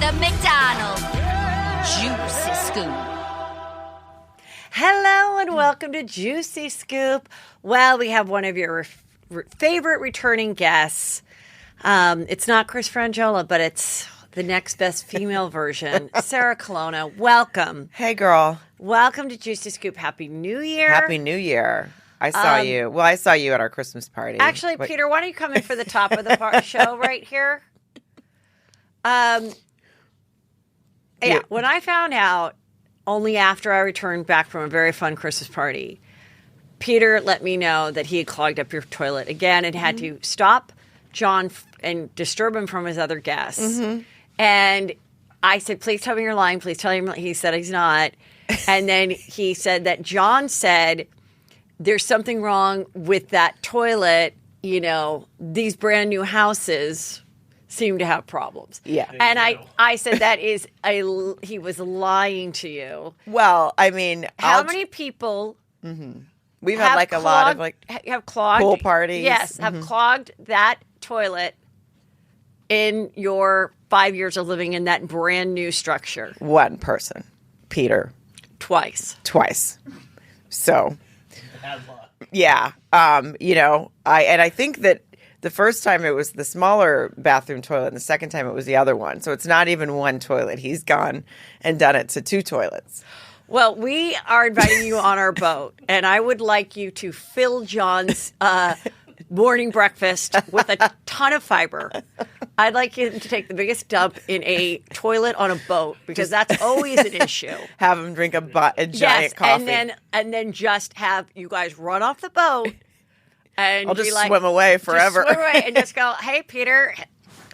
The McDonald Juicy Scoop. Hello and welcome to Juicy Scoop. Well, we have one of your favorite returning guests. It's not Chris Frangiola, but it's the next best female version, Sarah Colonna. Welcome. Hey, girl. Welcome to Juicy Scoop. Happy New Year. Happy New Year. I saw you. Well, I saw you at our Christmas party. Actually, Peter, why don't you come in for the top of the show right here? Yeah, when I found out, only after I returned back from a very fun Christmas party, Peter let me know that he had clogged up your toilet again and had to stop John and disturb him from his other guests. And I said, please tell me you're lying. Please tell him. He said he's not. And then he said that John said there's something wrong with that toilet. You know, these brand new houses seem to have problems. Yeah. And I said that is he was lying to you. Well, I mean, how many people we've had like a lot of like have clogged pool parties. Yes, have clogged that toilet in your 5 years of living in that brand new structure. One person, Peter. Twice. So, yeah. You know, I think that the first time it was the smaller bathroom toilet, and the second time it was the other one. So it's not even one toilet. He's gone and done it to two toilets. Well, we are inviting you on our boat, and I would like you to fill John's morning breakfast with a ton of fiber. I'd like him to take the biggest dump in a toilet on a boat because that's always an issue. Have him drink a giant coffee. and then just have you guys run off the boat. And I'll just swim away forever. Just swim away and just go, hey, Peter,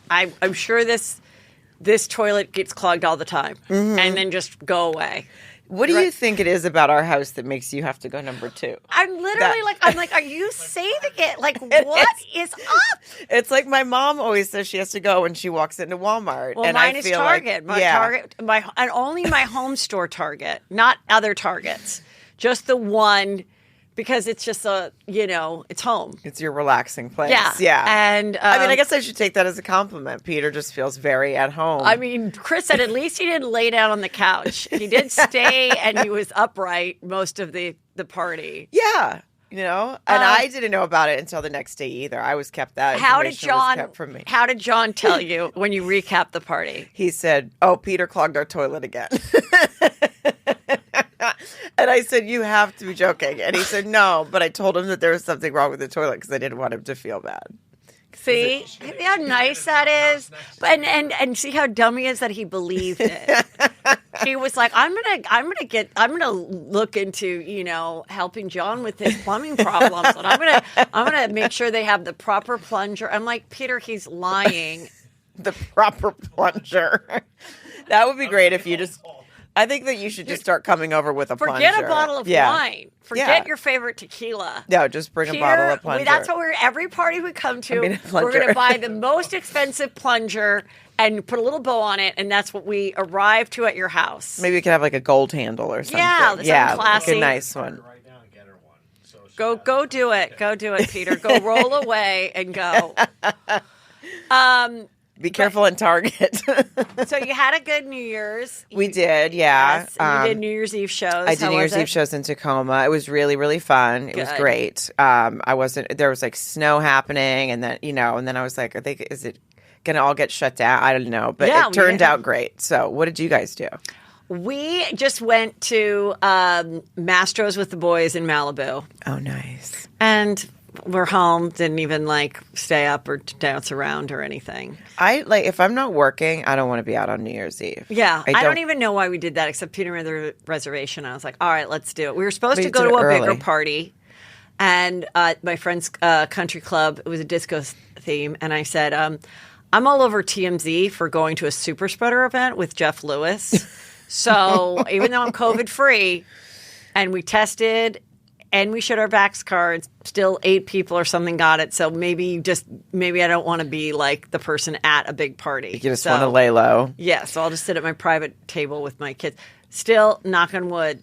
I'm sure this toilet gets clogged all the time. And then just go away. What do you think it is about our house that makes you have to go number two? I'm literally I'm like, are you saving it? Like, what is up? It's like my mom always says she has to go when she walks into Walmart. Well, and mine I is feel Target. Like, Target, and only my home store Target, not other Targets. Just the one. Because it's just it's home. It's your relaxing place. Yeah. And I mean, I guess I should take that as a compliment. Peter just feels very at home. I mean, Chris said at least he didn't lay down on the couch. He did stay and he was upright most of the party. Yeah. You know, and I didn't know about it until the next day either. I was kept that information was kept from me. How did John tell you when you recapped the party? He said, "Oh, Peter clogged our toilet again." And I said, "You have to be joking." And he said, "No," but I told him that there was something wrong with the toilet because I didn't want him to feel bad. See how nice that is, and see how dumb he is that he believed it. He was like, I'm gonna look into helping John with his plumbing problems, and I'm gonna make sure they have the proper plunger. I'm like, Peter, he's lying. The proper plunger. That would be great if you just. I think that you should just start coming over with a plunger. Forget a bottle of wine. Forget your favorite tequila. No, just bring a bottle of plunger. That's what every party we come to. We're going to buy the most expensive plunger and put a little bow on it, and that's what we arrive to at your house. Maybe we could have like a gold handle or something. Yeah, something classy. Like a nice one. Go do it. Go do it, Peter. Go roll away and go. Be careful in Target. So you had a good New Year's. We did, yeah. Yes, and you did New Year's Eve shows. I did New Year's Eve shows in Tacoma. It was really, really fun. It was great. There was like snow happening, and then I was like, is it going to all get shut down? I don't know, but it turned out great. So what did you guys do? We just went to Mastro's with the boys in Malibu. Oh, nice. And we're home, didn't even stay up or dance around or anything. If I'm not working, I don't want to be out on New Year's Eve. Yeah. I don't even know why we did that, except Peter made the reservation. I was like, all right, let's do it. We were supposed to go to a bigger party, and my friend's country club, it was a disco theme, and I said, I'm all over TMZ for going to a super spreader event with Jeff Lewis. So even though I'm COVID-free, and we tested and we showed our vax cards, still 8 people or something got it. So maybe I don't want to be like the person at a big party. You just want to lay low. Yeah, so I'll just sit at my private table with my kids. Still, knock on wood,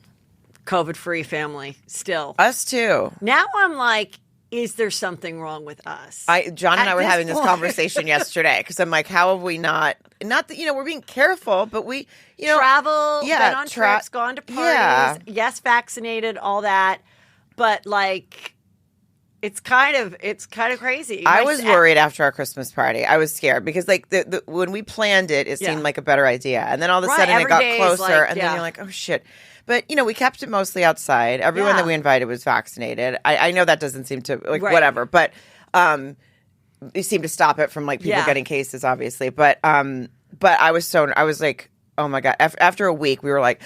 COVID-free family. Still. Us too. Now I'm like, is there something wrong with us? John and I were having this point. conversation yesterday because I'm like, how have we not that, we're being careful, but we, travel, been on trips, gone to parties, yes, vaccinated, all that. But like, it's kind of crazy. I was worried after our Christmas party. I was scared because like when we planned it seemed like a better idea. And then all of a sudden it got closer and then you're like, oh shit. But, we kept it mostly outside. Everyone that we invited was vaccinated. I know that doesn't seem to, whatever. But we seem to stop it from, people getting cases, obviously. But I was like, oh, my God. After a week, we were like,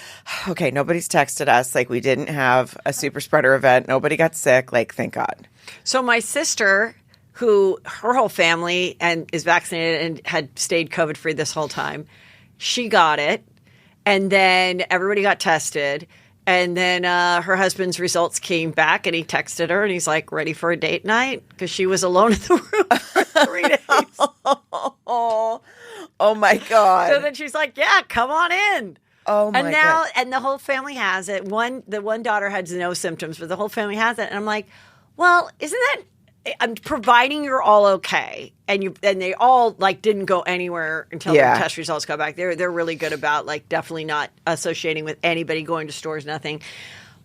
okay, nobody's texted us. Like, we didn't have a super spreader event. Nobody got sick. Like, thank God. So my sister, her whole family is vaccinated and had stayed COVID-free this whole time, she got it. And then everybody got tested. And then her husband's results came back and he texted her and he's like, ready for a date night? Because she was alone in the room for 3 days. Oh, my God. So then she's like, yeah, come on in. Oh, my God. And the whole family has it. The one daughter has no symptoms, but the whole family has it. And I'm like, well, isn't that I'm providing you're all okay, and they all didn't go anywhere until their test results got back. They're really good about definitely not associating with anybody, going to stores, nothing.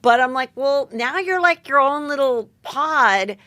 But I'm like, well, now you're your own little pod,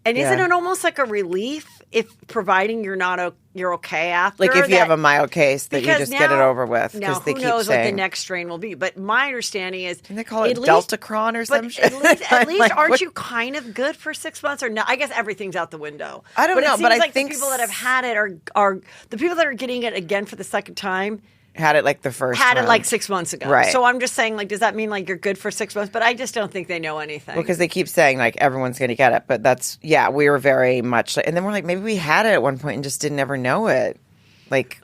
and isn't it almost like a relief if providing you're okay after? Like if you have a mild case that you just get it over with. Now, who knows what the next strain will be? But my understanding is, can they call it Deltacron or some shit? At least aren't you kind of good for 6 months or no? I guess everything's out the window. I don't know, but I think the people that have had it are the people that are getting it again for the second time. Had it the first Had round. it 6 months ago. Right. So I'm just saying, does that mean you're good for 6 months? But I just don't think they know anything. Well, because they keep saying everyone's going to get it. But we were very much and then we're maybe we had it at one point and just didn't ever know it.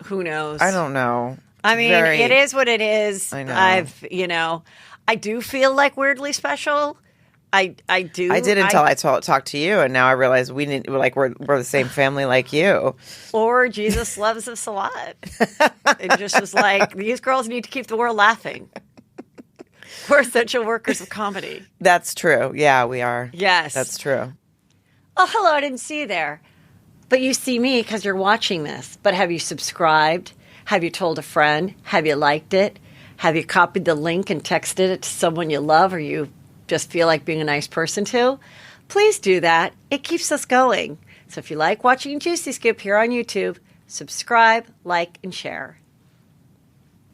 Who knows? I don't know. I mean, it is what it is. I know. I do feel weirdly special. I do. I did until I talked to you, and now I realize we're the same family like you. Or Jesus loves us a lot. It just was these girls need to keep the world laughing. We're essential workers of comedy. That's true. Yeah, we are. Yes. That's true. Oh, hello. I didn't see you there. But you see me because you're watching this. But have you subscribed? Have you told a friend? Have you liked it? Have you copied the link and texted it to someone you love or you just feel like being a nice person to? Please do that. It keeps us going. So if you like watching Juicy Scoop here on YouTube, subscribe, like, and share.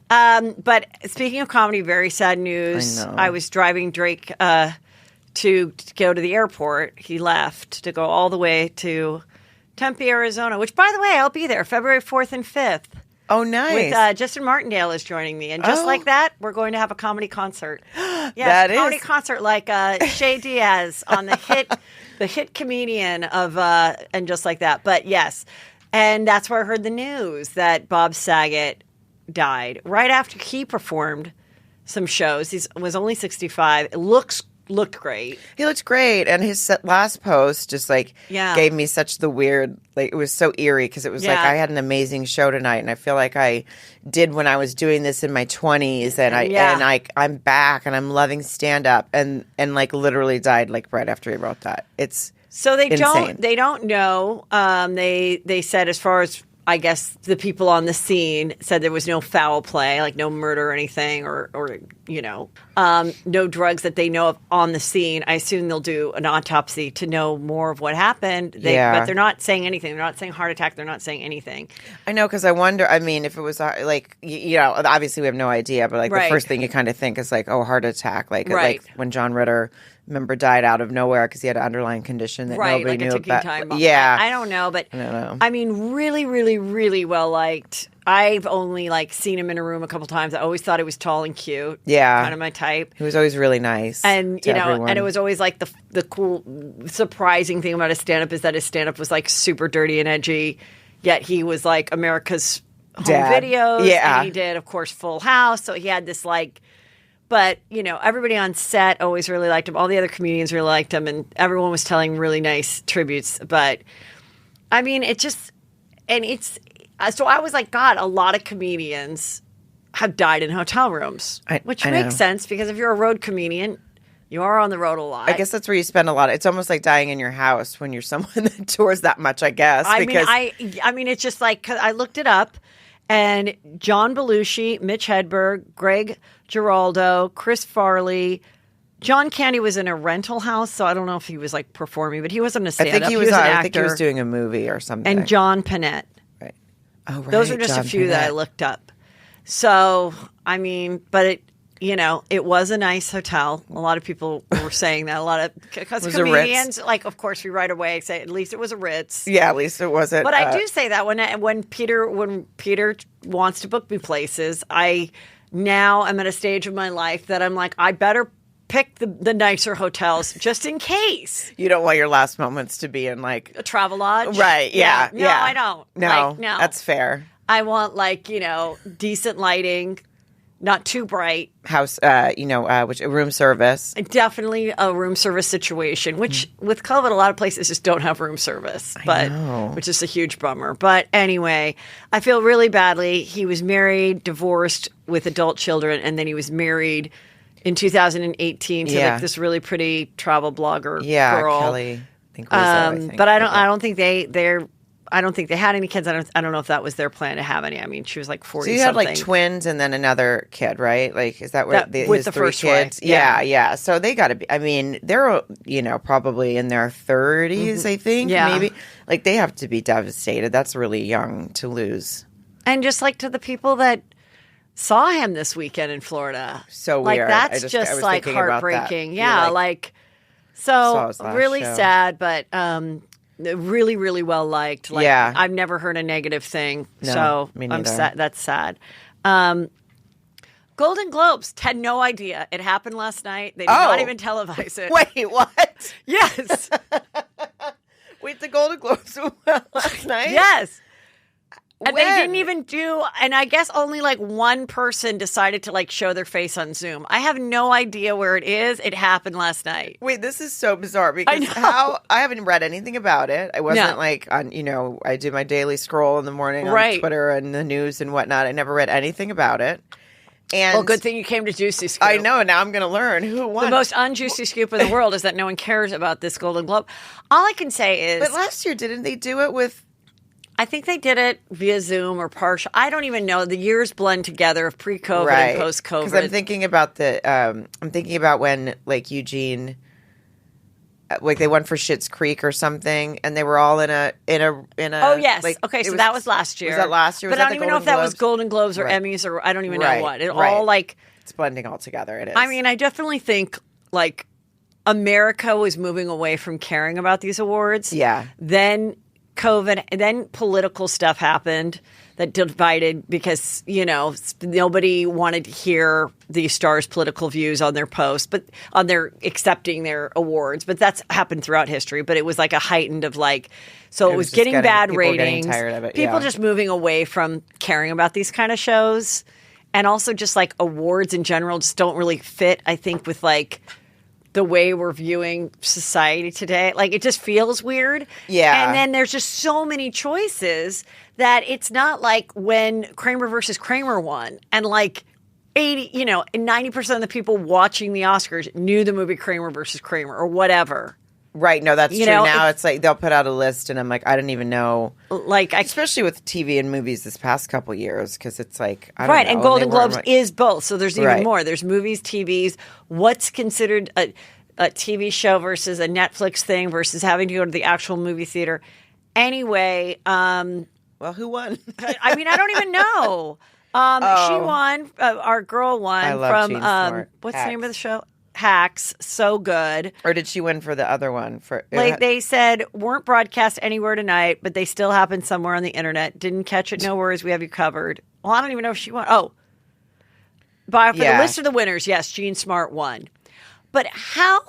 But speaking of comedy, very sad news. I know. I was driving Drake to go to the airport. He left to go all the way to Tempe, Arizona, which, by the way, I'll be there February 4th and 5th. Oh, nice. With Justin Martindale is joining me. And just like that, we're going to have a comedy concert. Yes, that comedy is. concert like Shay Diaz on the hit comedian of and just like that. But yes, and that's where I heard the news that Bob Saget died right after he performed some shows. He was only 65. It looked great. He looked great, and his last post just gave me such the weird it was so eerie because it was I had an amazing show tonight, and I feel like I did when I was doing this in my 20s, and I'm back and I'm loving stand up, and literally died right after he wrote that. It's so they insane. don't know. They said as far as I guess the people on the scene said there was no foul play, no murder or anything, or no drugs that they know of on the scene. I assume they'll do an autopsy to know more of what happened. But they're not saying anything. They're not saying heart attack. They're not saying anything. I know, because I wonder. I mean, if it was obviously we have no idea, but the first thing you kind of think is heart attack, like when John Ritter. Remember, died out of nowhere because he had an underlying condition that nobody knew about. Time. Yeah, I don't know, but I don't know. I mean, really, really, really well liked. I've only seen him in a room a couple times. I always thought he was tall and cute. Yeah, kind of my type. He was always really nice, and everyone. and it was always the cool, surprising thing about his stand up is that his stand up was super dirty and edgy, yet he was America's home videos. Yeah, and he did, of course, Full House. So he had this But, everybody on set always really liked him. All the other comedians really liked him, and everyone was telling really nice tributes. But, I mean, so I was God, a lot of comedians have died in hotel rooms, which makes sense because if you're a road comedian, You are on the road a lot. I guess that's where you spend a lot. It's almost like dying in your house when you're someone that tours that much, I guess. I mean, it's just like, 'cause I looked it up, and John Belushi, Mitch Hedberg, Greg Giraldo, Chris Farley, John Candy was in a rental house, so I don't know if he was like performing, but he wasn't a stand-up. I think he was an actor. I think he was doing a movie or something. And John Panette. Right. Oh, right. Those are just John a few Panette. that I looked up. So, I mean, but it was a nice hotel. A lot of people were saying that. A lot of because comedians, like, of course, we right away say at least it was a Ritz. Yeah, at least it wasn't. But I do say that when Peter wants to book me places, I now am at a stage of my life that I'm like, I better pick the nicer hotels just in case. You don't want your last moments to be in like a Travelodge, right? Yeah, No, I don't. No, no, that's fair. I want decent lighting, not too bright. House, which room service. Definitely a room service situation, which with COVID, a lot of places just don't have room service, which is a huge bummer. But anyway, I feel really badly. He was married, divorced with adult children, and then he was married in 2018 to like this really pretty travel blogger girl. Kelly. I think was there, but I don't think I don't think they had any kids. I don't know if that was their plan to have any. I mean, she was like 40. So you had like twins and then another kid, right? Like, is that where with the first kids? Wife. Yeah. So they got to be. I mean, they're probably in their 30s. I think maybe like they have to be devastated. That's really young to lose. And just like to the people that saw him this weekend in Florida, so like weird. That's just like heartbreaking. Yeah, like so really show. sad, but really, really well liked. Like, I've never heard a negative thing. No, so me neither. I'm sad. That's sad. Golden Globes had no idea. It happened last night. They did not even televise it. Wait, what? Yes. Wait, the Golden Globes were last night? Yes. And When? they didn't even do, and I guess only like one person decided to like show their face on Zoom. I have no idea where it is. It happened last night. Wait, this is so bizarre because I haven't read anything about it. I wasn't like on, I do my daily scroll in the morning on Twitter and the news and whatnot. I never read anything about it. And well, good thing you came to Juicy Scoop. I know. Now I'm going to learn who won. The most unjuicy scoop in the world is that no one cares about this Golden Globe. All I can say is, but last year didn't they do it with? I think they did it via Zoom or partial. I don't even know. The years blend together of pre-COVID and post-COVID. Because I'm thinking about when like Eugene, like they went for Schitt's Creek or something, and they were all in a. Oh yes. Like, okay, so that was last year. Was that last year? But I don't even know if that was Golden Globes or Emmys or I don't even know what. It all like it's blending all together. It is. I mean, I definitely think like America was moving away from caring about these awards. Yeah. Then COVID, and then political stuff happened that divided because, nobody wanted to hear the stars' political views on their posts, but on their accepting their awards. But that's happened throughout history. But it was like a heightened of like, so it was getting bad ratings. Tired of it, people just moving away from caring about these kind of shows. And also just like awards in general just don't really fit, I think, with like the way we're viewing society today. Like, it just feels weird. Yeah. And then there's just so many choices that it's not like when Kramer versus Kramer won and like 90% of the people watching the Oscars knew the movie Kramer versus Kramer or whatever. Right. No, that's true. Now it's like they'll put out a list and I'm like, I didn't even know. Like, especially with TV and movies this past couple years, because it's like, I don't know. And Golden Globes is both. So there's even more. There's movies, TVs. What's considered a TV show versus a Netflix thing versus having to go to the actual movie theater. Anyway. Well, who won? I mean, I don't even know. She won. Our girl won. I love Jean Smart. What's the name of the show? Hacks. So good. Or did she win for the other one? Like they said, weren't broadcast anywhere tonight, but they still happened somewhere on the internet. Didn't catch it. No worries. We have you covered. Well, I don't even know if she won. Oh. But for the list of the winners, yes, Jean Smart won. But how,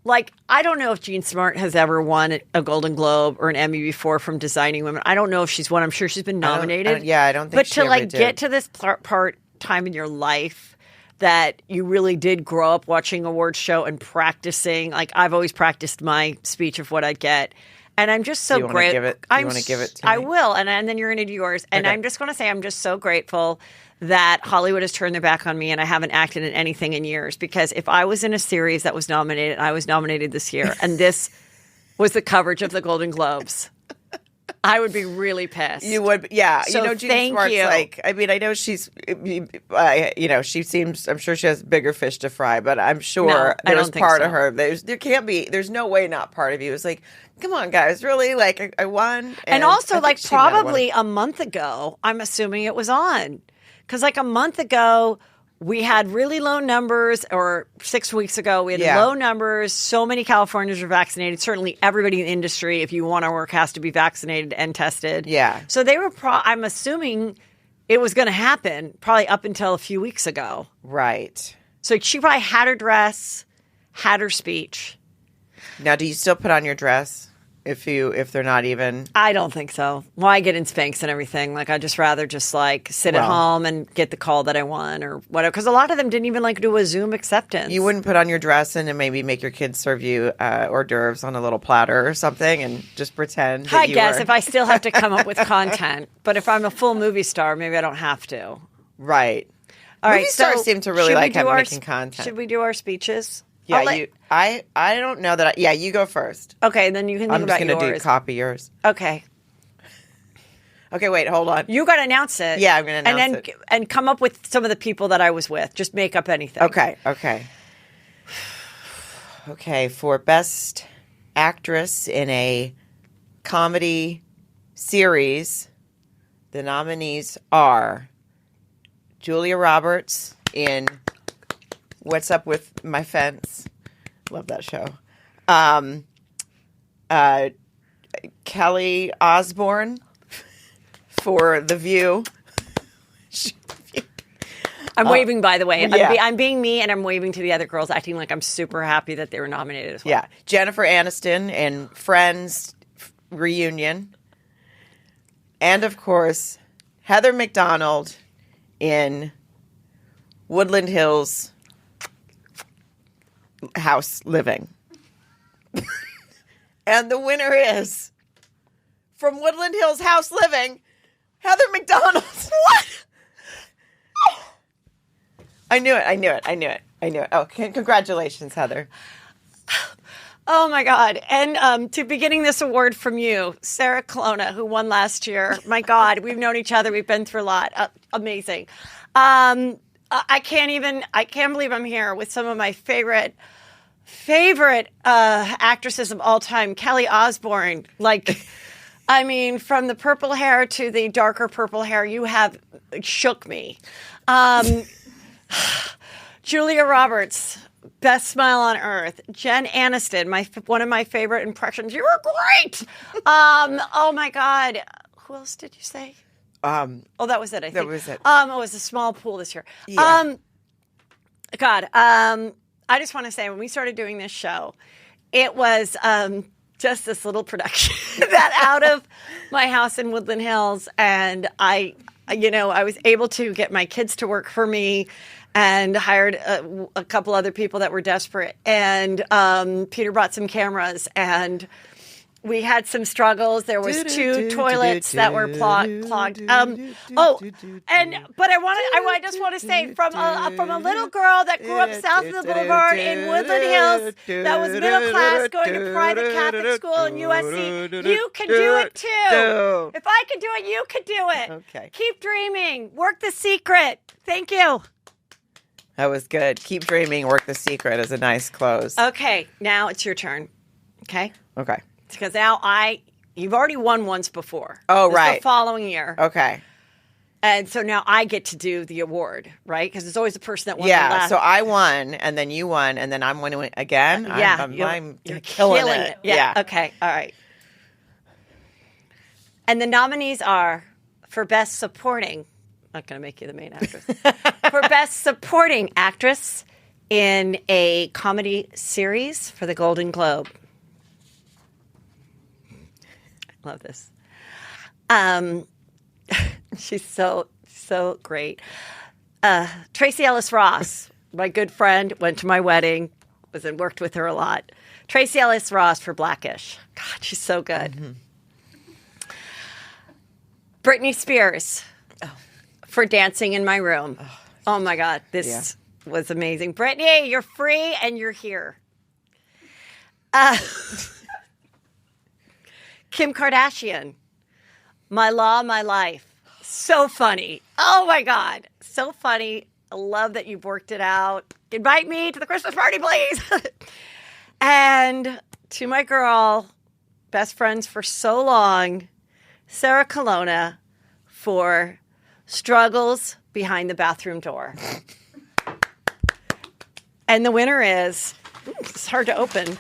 like, I don't know if Jean Smart has ever won a Golden Globe or an Emmy before from Designing Women. I don't know if she's won. I'm sure she's been nominated. I don't think but she to, like, ever did. get to this part time in your life that you really did grow up watching awards show and practicing. Like, I've always practiced my speech of what I'd get. And I'm just so Do you wanna grateful. give it- do you wanna give it to I me? will, and then you're going to do yours. And Okay. I'm just going to say I'm just so grateful that Hollywood has turned their back on me and I haven't acted in anything in years. Because if I was in a series that was nominated, I was nominated this year, and this was the coverage of the Golden Globes, I would be really pissed. You would, yeah. So Jean thank Smart's you. like, I mean, I know she's, she seems, I'm sure she has bigger fish to fry, but I'm sure No, I there's don't think part so. of her. There's no way not part of you. It's like, come on, guys, really? Like, I won. And I also, think like, she might have won probably it. a month ago, I'm assuming it was on. Because, like, a month ago, we had really low numbers, or 6 weeks ago, we had Yeah. low numbers. So many Californians were vaccinated. Certainly, everybody in the industry, if you want to work, has to be vaccinated and tested. Yeah. So they were, I'm assuming it was going to happen probably up until a few weeks ago. Right. So she probably had her dress, had her speech. Now, do you still put on your dress if they're not even? I don't think so. Why get in Spanx and everything? Like, I'd just rather just like sit at Well. home and get the call that I want or whatever. Because a lot of them didn't even like do a Zoom acceptance. You wouldn't put on your dress and then maybe make your kids serve you hors d'oeuvres on a little platter or something and just pretend that I you guess were- if I still have to come up with content. But if I'm a full movie star, maybe I don't have to. Right. All Movie right, stars so seem to really should we like do making content. Should we do our speeches? Yeah, I'll let- I don't know that. Yeah, you go first. Okay, then you can think I'm just about going to yours. copy yours. Okay. Okay, wait, hold on. You got to announce it. Yeah, I'm gonna announce and then, it. And come up with some of the people that I was with. Just make up anything. Okay. Okay, for Best Actress in a Comedy Series, the nominees are Julia Roberts in What's Up with My Fence? Love that show. Kelly Osbourne for The View. I'm waving, by the way. yeah. I'm being me, and I'm waving to the other girls, acting like I'm super happy that they were nominated as well. Yeah. Jennifer Aniston in Friends Reunion. And, of course, Heather McDonald in Woodland Hills House Living. And the winner is, from Woodland Hills House Living, Heather McDonald. What? I knew it. Oh, congratulations, Heather. Oh, my God. And to be getting this award from you, Sarah Colonna, who won last year. My God, we've known each other. We've been through a lot. Amazing. I can't believe I'm here with some of my favorite actresses of all time. Kelly Osbourne. Like, I mean, from the purple hair to the darker purple hair, you have shook me. Julia Roberts, best smile on earth. Jen Aniston, one of my favorite impressions. You were great. Oh my God. Who else did you say? That was it. I think that was it. It was a small pool this year. Yeah. I just want to say, when we started doing this show, it was just this little production that out of my house in Woodland Hills, and I was able to get my kids to work for me and hired a couple other people that were desperate. And Peter brought some cameras, and we had some struggles. There was two toilets that were clogged. But I just want to say, from a little girl that grew up south of the boulevard in Woodland Hills, that was middle class, going to private Catholic school in USC, you can do it too. If I can do it, you can do it. Okay. Keep dreaming. Work the secret. Thank you. That was good. Keep dreaming, work the secret is a nice close. Okay, now it's your turn. Okay? Okay. Because now you've already won once before. Oh, This is right. the following year. Okay. And so now I get to do the award, right? Because it's always the person that won the Yeah. last. So I won, and then you won, and then I'm winning again. Yeah. You're killing it. Yeah. Okay. All right. And the nominees are for Best Supporting. I'm not going to make you the main actress. For Best Supporting Actress in a Comedy Series for the Golden Globe. Love this. She's so great. Tracy Ellis Ross, my good friend, went to my wedding. and worked with her a lot. Tracy Ellis Ross for Blackish. God, she's so good. Mm-hmm. Britney Spears for Dancing in My Room. Oh my God, this was amazing. Britney, you're free and you're here. Kim Kardashian, My Law, My Life. So funny. Oh my God, so funny. I love that you've worked it out. Invite me to the Christmas party, please. And to my girl, best friends for so long, Sarah Colonna for Struggles Behind the Bathroom Door. And the winner is, it's hard to open.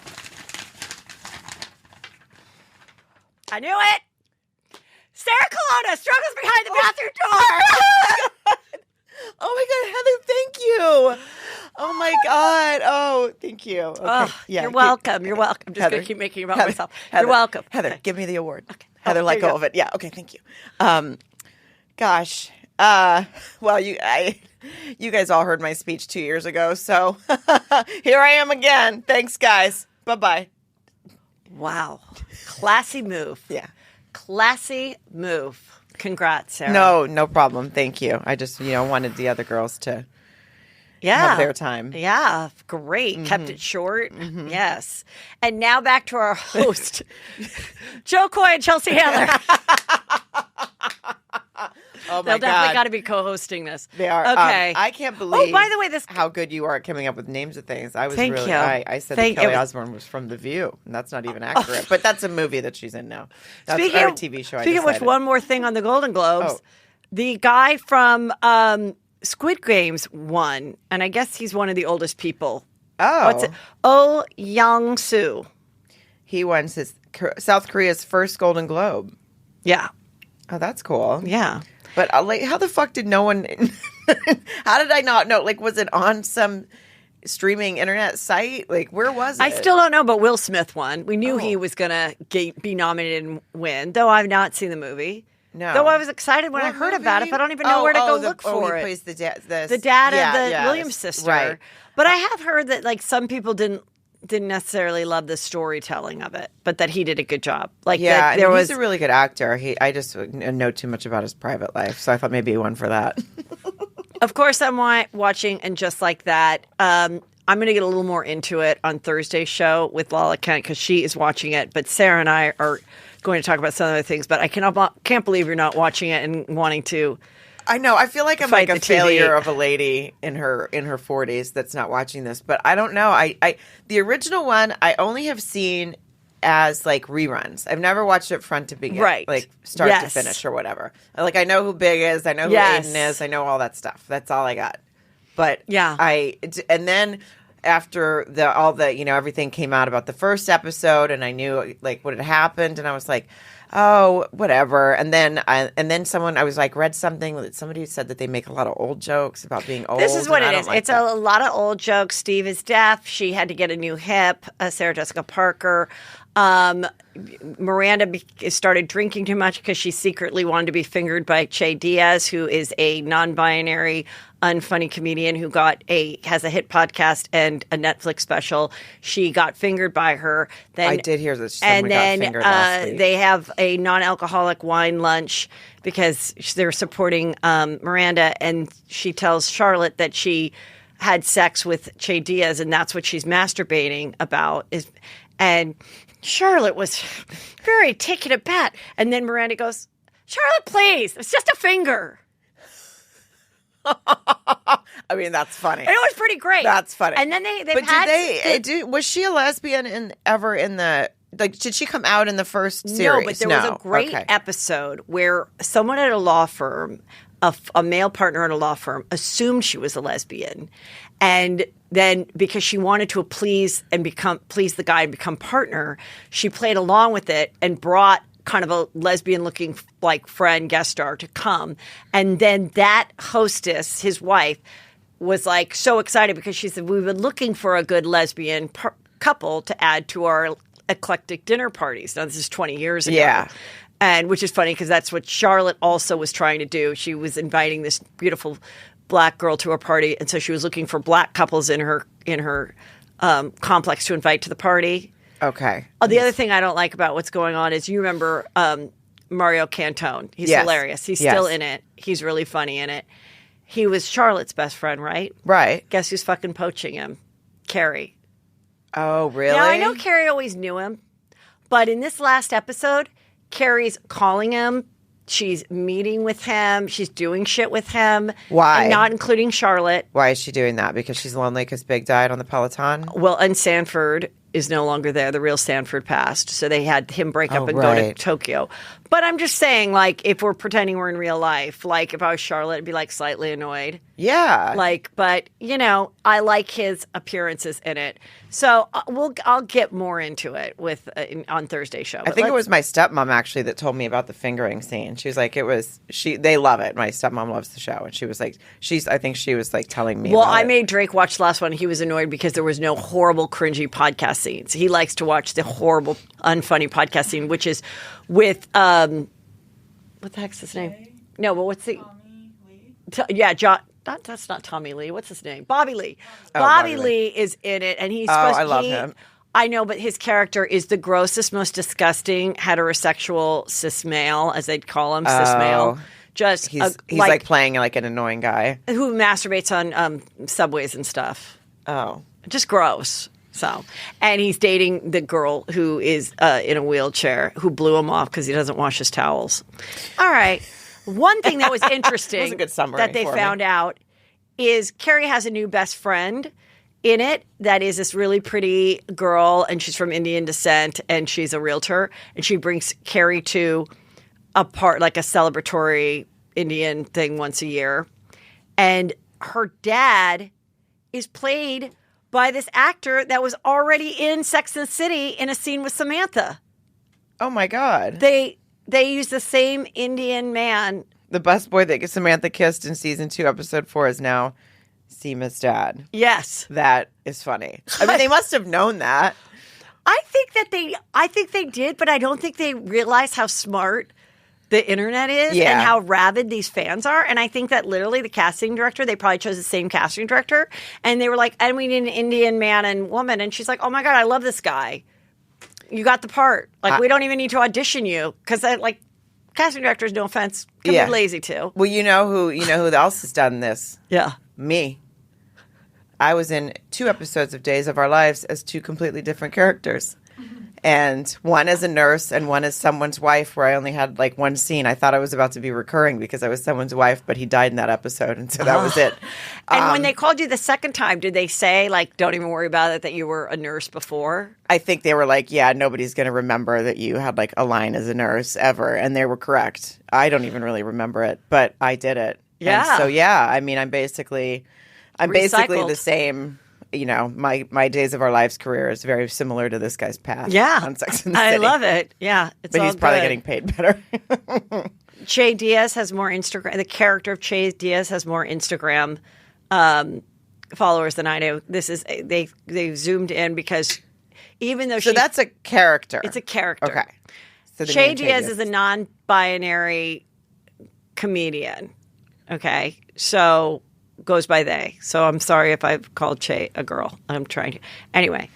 I knew it. Sarah Colonna, Struggles Behind the Bathroom Door. Oh my God, Heather, thank you. Oh my God. Oh, thank you. Okay. Oh, you're welcome. You're welcome. I'm just going to keep making it about myself. You're welcome. Heather, Okay. give me the award. Okay. Heather, let go of it. Yeah. Okay. Thank you. Gosh. Well, you guys all heard my speech 2 years ago, so here I am again. Thanks, guys. Bye-bye. Wow. Classy move. Yeah. Classy move. Congrats, Sarah. No problem. Thank you. I just, wanted the other girls to Yeah. have their time. Yeah. Great. Kept it short. Yes. And now back to our host, Joe Coy and Chelsea Handler. Oh my They'll definitely God. got to be co-hosting this. They are. Okay. I can't believe. Oh, by the way, how good you are at coming up with names of things. I was Thank really. you. I said Thank that Kelly you. Osbourne was from The View, and that's not even accurate. But that's a movie that she's in now. That's our TV show. Speaking of which, one more thing on the Golden Globes. Oh. The guy from Squid Games won, and I guess he's one of the oldest people. Oh, What's it? Oh Young-soo. He won South Korea's first Golden Globe. Yeah. Oh, that's cool. Yeah. But how the fuck did no one? How did I not know? Like, was it on some streaming internet site? Like, where was it? I still don't know, but Will Smith won. We knew Oh. he was going to be nominated and win, though I've not seen the movie. No. Though I was excited when I What heard about it, movie? but I don't even know where to go look for he it. plays the dad. The dad yeah, of the yes, Williams sister. Right. But I have heard that like some people didn't necessarily love the storytelling of it, but that he did a good job. Like Yeah, that there was he's a really good actor. I just know too much about his private life, so I thought maybe he won for that. Of course, I'm watching, and just like that, I'm going to get a little more into it on Thursday's show with Lala Kent because she is watching it. But Sarah and I are going to talk about some other things. But I can't believe you're not watching it and wanting to. I know. I feel like I'm Fight like a the TV. failure of a lady in her 40s that's not watching this. But I don't know. I the original one I only have seen as like reruns. I've never watched it front to begin, Right. like start Yes. to finish or whatever. Like I know who Big is. I know who Yes. Aiden is. I know all that stuff. That's all I got. But Yeah. and then after all the everything came out about the first episode, and I knew like what had happened, and I was like, oh, whatever. And then I was like, read something that somebody said that they make a lot of old jokes about being old. This is what and I it don't is. like It's that. a lot of old jokes. Steve is deaf. She had to get a new hip. Sarah Jessica Parker. Miranda started drinking too much because she secretly wanted to be fingered by Che Diaz, who is a non-binary, unfunny comedian who has a hit podcast and a Netflix special. She got fingered by her. Then I did hear that and someone got then fingered last week. they have a non-alcoholic wine lunch because they're supporting Miranda, and she tells Charlotte that she had sex with Che Diaz, and that's what she's masturbating about. And Charlotte was very taken aback. And then Miranda goes, Charlotte, please, it's just a finger. I mean, that's funny. And it was pretty great. That's funny. And then they But was she a lesbian ever in the like? Did she come out in the first series? No, but there was a great Okay. episode where someone at a law firm, a male partner at a law firm, assumed she was a lesbian. And then because she wanted to please the guy and become partner, she played along with it and brought kind of a lesbian-looking like friend guest star to come. And then that hostess, his wife, was like so excited because she said, we've been looking for a good lesbian couple to add to our eclectic dinner parties. Now, this is 20 years ago. Yeah. And which is funny because that's what Charlotte also was trying to do. She was inviting this beautiful black girl to her party, and so she was looking for black couples in her complex to invite to the party. Okay. The other thing I don't like about what's going on is you remember Mario Cantone. He's hilarious. He's still in it. He's really funny in it. He was Charlotte's best friend, right? Right. Guess who's fucking poaching him? Carrie. Oh, really? Now, I know Carrie always knew him, but in this last episode, Carrie's calling him. She's meeting with him. She's doing shit with him. Why? And not including Charlotte. Why is she doing that? Because she's lonely because Big died on the Peloton? Well, and Sanford is no longer there. The real Sanford passed. So they had him break up and go to Tokyo. But I'm just saying, like, if we're pretending we're in real life, like, if I was Charlotte, I'd be, like, slightly annoyed. Yeah. Like, but, you know, I like his appearances in it. So I'll get more into it with on Thursday's show. I think it was my stepmom, actually, that told me about the fingering scene. She was like, they love it. My stepmom loves the show. And she was like, I think she was, like, telling me about it. Made Drake watch the last one. He was annoyed because there was no horrible, cringy podcast scenes. He likes to watch the horrible, unfunny podcast scene, which is with, what the heck's his name? No, but what's the... Tommy Lee? John... That's not Tommy Lee. What's his name? Bobby Lee. Oh, Bobby Lee is in it, and he's I love him. I know, but his character is the grossest, most disgusting heterosexual cis male, as they'd call him, cis male. Just he's like playing like an annoying guy who masturbates on subways and stuff. Oh, just gross. So, and he's dating the girl who is in a wheelchair who blew him off because he doesn't wash his towels. All right. One thing that was interesting that was a good summary that they found out is Carrie has a new best friend in it that is this really pretty girl, and she's from Indian descent, and she's a realtor, and she brings Carrie to a part, like a celebratory Indian thing once a year. And her dad is played by this actor that was already in Sex and the City in a scene with Samantha. Oh my God. They use the same Indian man. The busboy that Samantha kissed in season 2, episode 4 is now Seema's dad. Yes. That is funny. I mean, they must have known that. I think they did, but I don't think they realize how smart the internet is and how rabid these fans are. And I think that literally the casting director, they probably chose the same casting director. And they were like, and we need an Indian man and woman. And she's like, oh my God, I love this guy. You got the part. Like, we don't even need to audition you. Because, like, casting directors, no offense, can be lazy too. Well, you know who else has done this? Yeah. Me. I was in 2 episodes of Days of Our Lives as 2 completely different characters. And one as a nurse and one as someone's wife, where I only had like one scene. I thought I was about to be recurring because I was someone's wife, but he died in that episode. And so that was it. And when they called you the second time, did they say, like, don't even worry about it, that you were a nurse before? I think they were like, yeah, nobody's going to remember that you had like a line as a nurse ever. And they were correct. I don't even really remember it, but I did it. Yeah. And so, yeah, I mean, I'm basically Recycled. the same. You know, my Days of Our Lives career is very similar to this guy's path. Yeah. On Sex and the City. I love it. Yeah. But he's probably getting paid better. Che Diaz has more Instagram. The character of Che Diaz has more Instagram followers than I do. This is they zoomed in because even though that's a character. It's a character. Okay. So Che Diaz is a non-binary comedian. Okay, so goes by they. So I'm sorry if I've called Che a girl. I'm trying to. Anyway,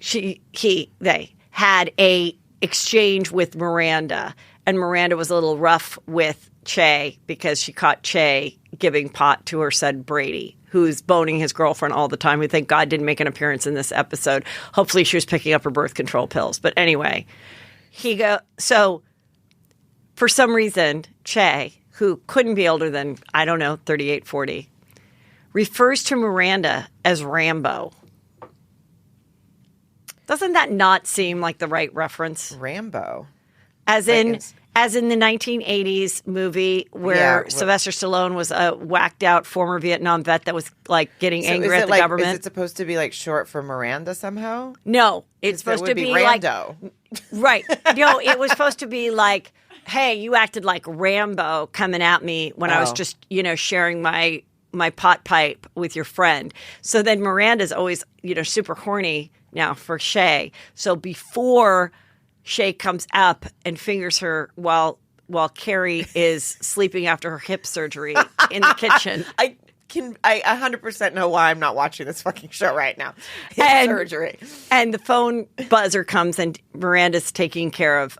they had a exchange with Miranda, and Miranda was a little rough with Che because she caught Che giving pot to her son Brady, who's boning his girlfriend all the time, who thank God didn't make an appearance in this episode. Hopefully she was picking up her birth control pills. But anyway, so for some reason, Che, who couldn't be older than, I don't know, 38, 40, refers to Miranda as Rambo. Doesn't that not seem like the right reference? Rambo. As in the 1980s movie where Sylvester Stallone was a whacked out former Vietnam vet that was like getting angry at the government. Is it supposed to be like short for Miranda somehow? No, it's supposed to be Rando. Like, right. No, it was supposed to be like, hey, you acted like Rambo coming at me when I was just, sharing my pot pipe with your friend. So then Miranda's always, super horny now for Shay. So before Shay comes up and fingers her while Carrie is sleeping after her hip surgery in the kitchen. I 100% know why I'm not watching this fucking show right now. It's surgery. And the phone buzzer comes and Miranda's taking care of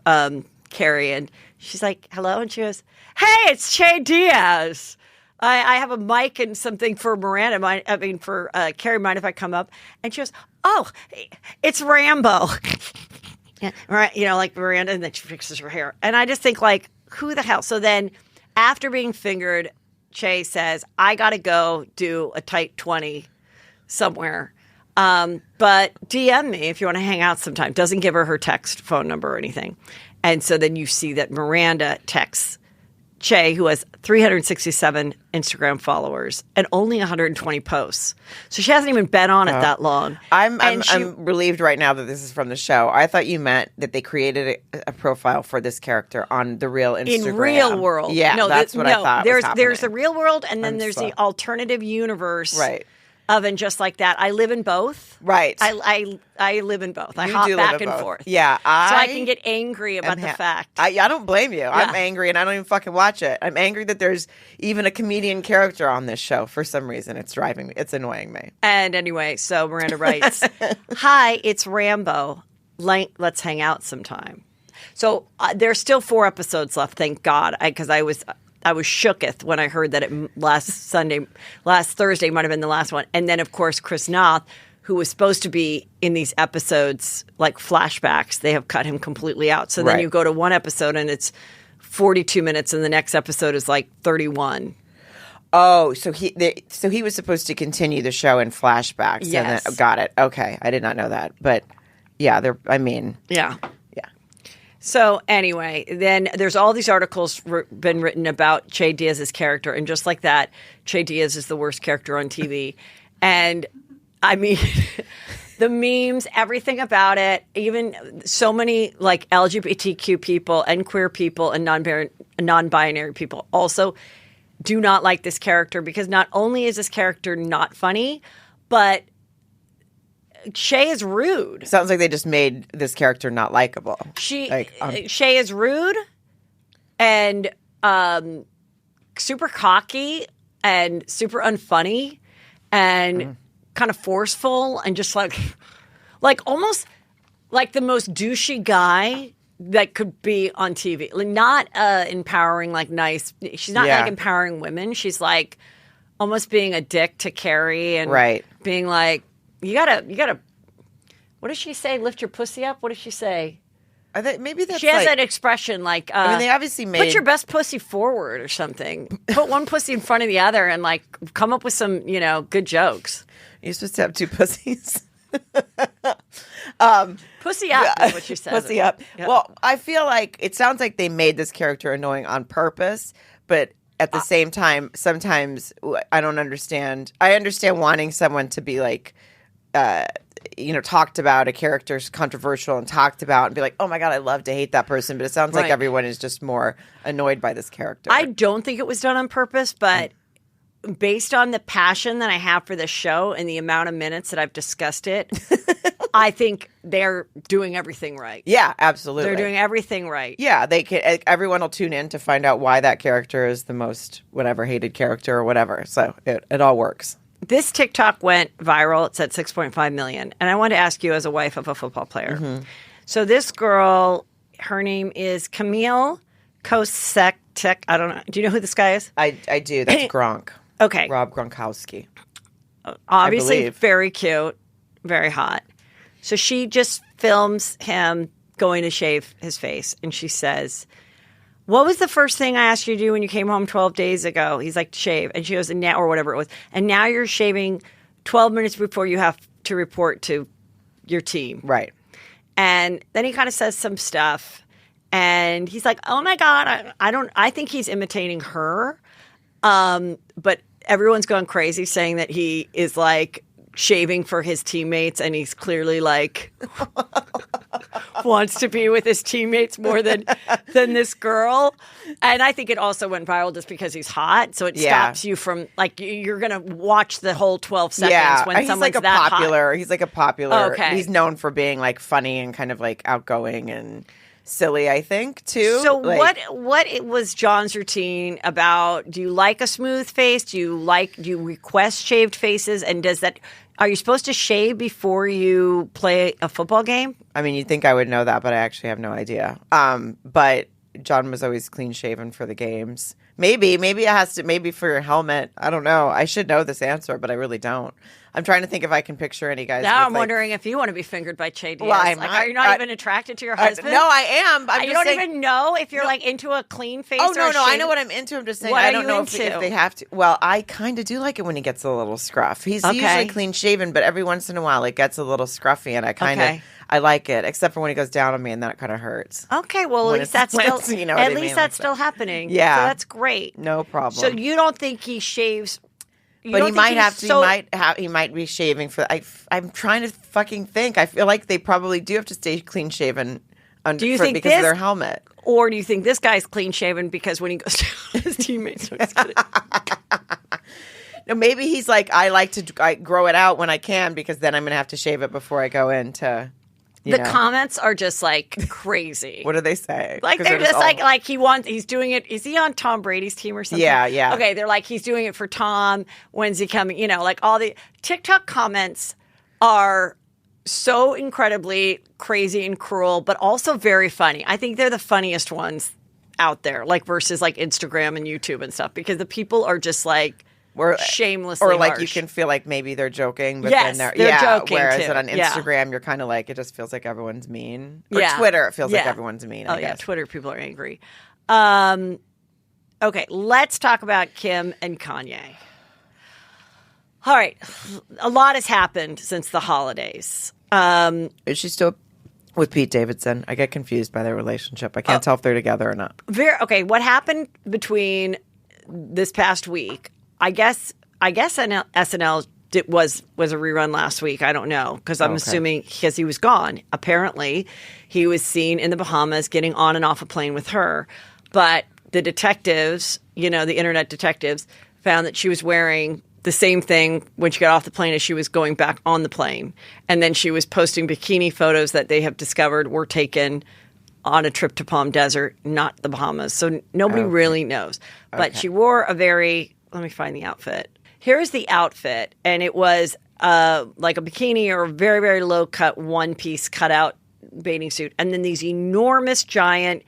Carrie and she's like, hello? And she goes, hey, it's Che Diaz. I have a mic and something for Miranda. For Carrie, mind if I come up? And she goes, oh, it's Rambo. Yeah, right, like Miranda, and then she fixes her hair. And I just think, like, who the hell? So then after being fingered, Che says, I got to go do a tight 20 somewhere. But DM me if you want to hang out sometime. Doesn't give her text phone number or anything. And so then you see that Miranda texts Che, who has 367 Instagram followers and only 120 posts. So she hasn't even been on it that long. I'm relieved right now that this is from the show. I thought you meant that they created a profile for this character on the real Instagram. In real world. Yeah, that's what I thought was happening. There's the real world and then there's the alternative universe. Right. Of and just like that. I live in both. Right. I live in both. I You hop do back live in and both. forth. Yeah. So I can get angry about the fact. I don't blame you. I'm angry and I don't even fucking watch it. I'm angry that there's even a comedian character on this show for some reason. It's driving me. It's annoying me. And anyway, so Miranda writes, hi, it's Rambo. Let's hang out sometime. So there's still 4 episodes left, thank God, because I was shooketh when I heard that last Thursday might have been the last one. And then, of course, Chris Noth, who was supposed to be in these episodes, like flashbacks, they have cut him completely out. So then you go to one episode and it's 42 minutes and the next episode is like 31. Oh, so he was supposed to continue the show in flashbacks. Yes. And then, got it. Okay. I did not know that. But yeah, Yeah. So anyway, then there's all these articles been written about Che Diaz's character. And just like that, Che Diaz is the worst character on TV. And I mean, the memes, everything about it, even so many like LGBTQ people and queer people and non-binary people also do not like this character because not only is this character not funny, but Che is rude. Sounds like they just made this character not likable. Che is rude and super cocky and super unfunny and kind of forceful and just like almost like the most douchey guy that could be on TV. Like not empowering, like nice. She's not like empowering women. She's like almost being a dick to Carrie and being like, you gotta. What does she say? Lift your pussy up. What does she say? Maybe that's she has that expression like. I mean, they obviously made put your best pussy forward or something. Put one pussy in front of the other and like come up with some good jokes. You're supposed to have 2 pussies. Pussy up is what she says. Pussy up. Yep. Well, I feel like it sounds like they made this character annoying on purpose, but at the same time, sometimes I don't understand. I understand wanting someone to be like, talked about, a character's controversial and talked about and be like, oh my God, I love to hate that person. But it sounds like everyone is just more annoyed by this character. I don't think it was done on purpose, but based on the passion that I have for this show and the amount of minutes that I've discussed it, I think they're doing everything right. Yeah, absolutely. They're doing everything right. Yeah, they can. Everyone will tune in to find out why that character is the most whatever hated character or whatever. So it all works. This TikTok went viral. It's at 6.5 million. And I want to ask you as a wife of a football player. Mm-hmm. So this girl, her name is Camille Kosek. I don't know. Do you know who this guy is? I do. That's Gronk. Okay. Rob Gronkowski. Obviously very cute, very hot. So she just films him going to shave his face. And she says, what was the first thing I asked you to do when you came home 12 days ago? He's like, shave. And she goes, and now, or whatever it was. And now you're shaving 12 minutes before you have to report to your team. Right. And then he kind of says some stuff. And he's like, oh my God, I think he's imitating her. But everyone's going crazy saying that he is like shaving for his teammates and he's clearly like wants to be with his teammates more than this girl. And I think it also went viral just because he's hot. So it stops you from like you're going to watch the whole 12 seconds when someone's like that popular. hot. He's like a popular. Okay. He's known for being like funny and kind of like outgoing and silly, I think, too. So what it was John's routine about? Do you like a smooth face? Do you request shaved faces? And are you supposed to shave before you play a football game? I mean, you'd think I would know that, but I actually have no idea. But John was always clean shaven for the games. Maybe it has to, maybe for your helmet. I don't know. I should know this answer, but I really don't. I'm trying to think if I can picture any guys. Now I'm wondering if you want to be fingered by Che Diaz. Well, are you not even attracted to your husband? No, I am. You don't even know if you're like into a clean face. Oh, no, no. I know what I'm into. I'm just saying I don't know if they have to. Well, I kind of do like it when he gets a little scruff. He's usually clean shaven, but every once in a while it gets a little scruffy, and I like it, except for when he goes down on me, and then it kind of hurts. Okay, well, at least that's still still happening. Yeah, so that's great. No problem. So you don't think he shaves? But he might have to. He might be shaving for. I'm trying to fucking think. I feel like they probably do have to stay clean shaven. Because of their helmet? Or do you think this guy's clean shaven because when he goes to his teammates? No, maybe he's like, I grow it out when I can because then I'm going to have to shave it before I go into. The comments are just like crazy. What do they say? Like they're just like he's doing it. Is he on Tom Brady's team or something? Yeah. Okay, they're like he's doing it for Tom. When's he coming? You know, like all the TikTok comments are so incredibly crazy and cruel, but also very funny. I think they're the funniest ones out there, like versus like Instagram and YouTube and stuff, because the people are just like. Shamelessly or like harsh. You can feel like maybe they're joking, but then they're joking whereas too. On Instagram you're kind of like it just feels like everyone's mean. Or yeah. Twitter it feels like everyone's mean. I guess. Twitter people are angry. Okay, let's talk about Kim and Kanye. All right, a lot has happened since the holidays. Is she still with Pete Davidson? I get confused by their relationship. I can't tell if they're together or not. What happened between this past week? I guess SNL was a rerun last week. I don't know because I'm assuming because he was gone. Apparently, he was seen in the Bahamas getting on and off a plane with her. But the detectives, the internet detectives, found that she was wearing the same thing when she got off the plane as she was going back on the plane. And then she was posting bikini photos that they have discovered were taken on a trip to Palm Desert, not the Bahamas. So nobody really knows. But she wore let me find the outfit. Here's the outfit. And it was like a bikini or a very, very low cut one-piece cutout bathing suit. And then these enormous, giant,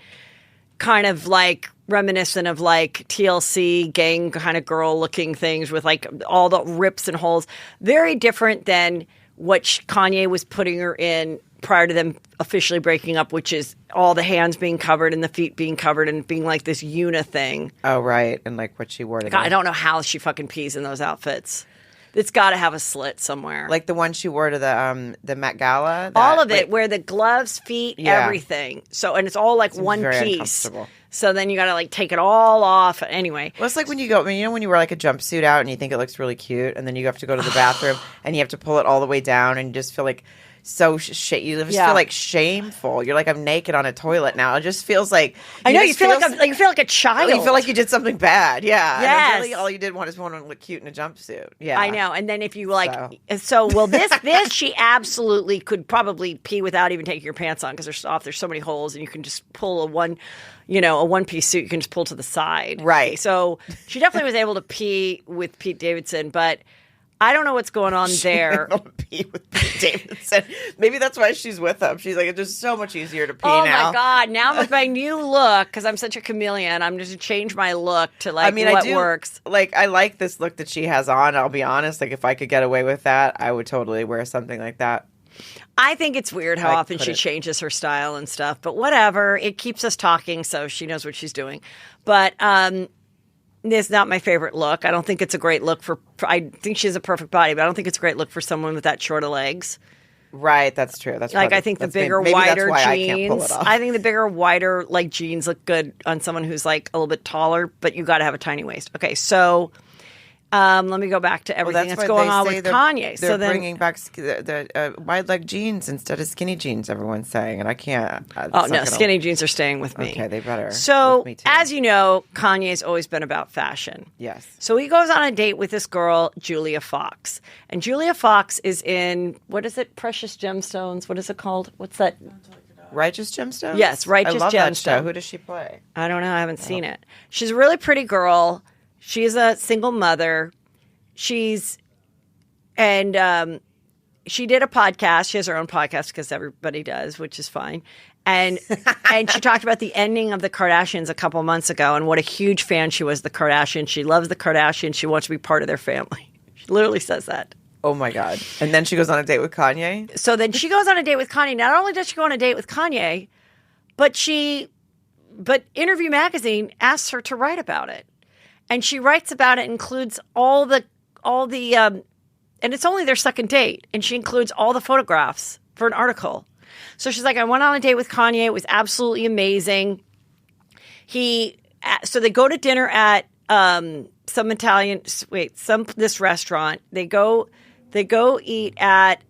kind of like reminiscent of like TLC gang kind of girl looking things with like all the rips and holes. Very different than what Kanye was putting her in prior to them officially breaking up, which is all the hands being covered and the feet being covered and being like this Una thing. Oh, right. And like what she wore today. God, I don't know how she fucking pees in those outfits. It's got to have a slit somewhere. Like the one she wore to the Met Gala? All of it, where the gloves, feet, everything. So, and it's all like one very piece. So then you got to like take it all off. Anyway. Well, it's like when you when you wear like a jumpsuit out and you think it looks really cute and then you have to go to the bathroom and you have to pull it all the way down and you just feel like you just feel like shameful. You're like, I'm naked on a toilet now. It just feels like I know you feel like a child. You feel like you did something bad. Yeah. Yes. And really all you did was want to look cute in a jumpsuit. Yeah. I know. And then if you this she absolutely could probably pee without even taking your pants on because they're soft. There's so many holes and you can just pull a one-piece suit. You can just pull to the side. Right. So she definitely was able to pee with Pete Davidson, but I don't know what's going on there. Pee with Pete Davidson. Maybe that's why she's with him. She's like, it's just so much easier to pee now. Oh my God. Now with my new look, because I'm such a chameleon, I'm just to change my look to what works. Like, I like this look that she has on. I'll be honest. Like, if I could get away with that, I would totally wear something like that. I think it's weird how often she changes her style and stuff, but whatever. It keeps us talking, so she knows what she's doing. But it's not my favorite look. I don't think it's a great look I think she has a perfect body, but I don't think it's a great look for someone with that short of legs. Right, that's true. That's like I think the bigger, wider jeans. I think the bigger, wider like jeans look good on someone who's like a little bit taller, but you got to have a tiny waist. Okay, so let me go back to everything that's going on with Kanye. They're bringing back the wide leg jeans instead of skinny jeans. Everyone's saying, and I can't. Skinny jeans are staying with me. Okay, they better. So, with me too. As you know, Kanye's always been about fashion. Yes. So he goes on a date with this girl, Julia Fox, and Julia Fox is in what is it? Precious Gemstones. What is it called? What's that? Righteous Gemstones? Yes, Righteous I love that show. Gemstone. Who does she play? I don't know. I haven't seen it. She's a really pretty girl. She's a single mother. She did a podcast. She has her own podcast because everybody does, which is fine. And she talked about the ending of the Kardashians a couple months ago and what a huge fan she was of the Kardashians. She loves the Kardashians. She wants to be part of their family. She literally says that. Oh, my God. And then she goes on a date with Kanye? So then she goes on a date with Kanye. Not only does she go on a date with Kanye, but Interview Magazine asks her to write about it. And she writes about it, includes all the and it's only their second date. And she includes all the photographs for an article. So she's like, I went on a date with Kanye. It was absolutely amazing. So they go to dinner at this restaurant. They go eat at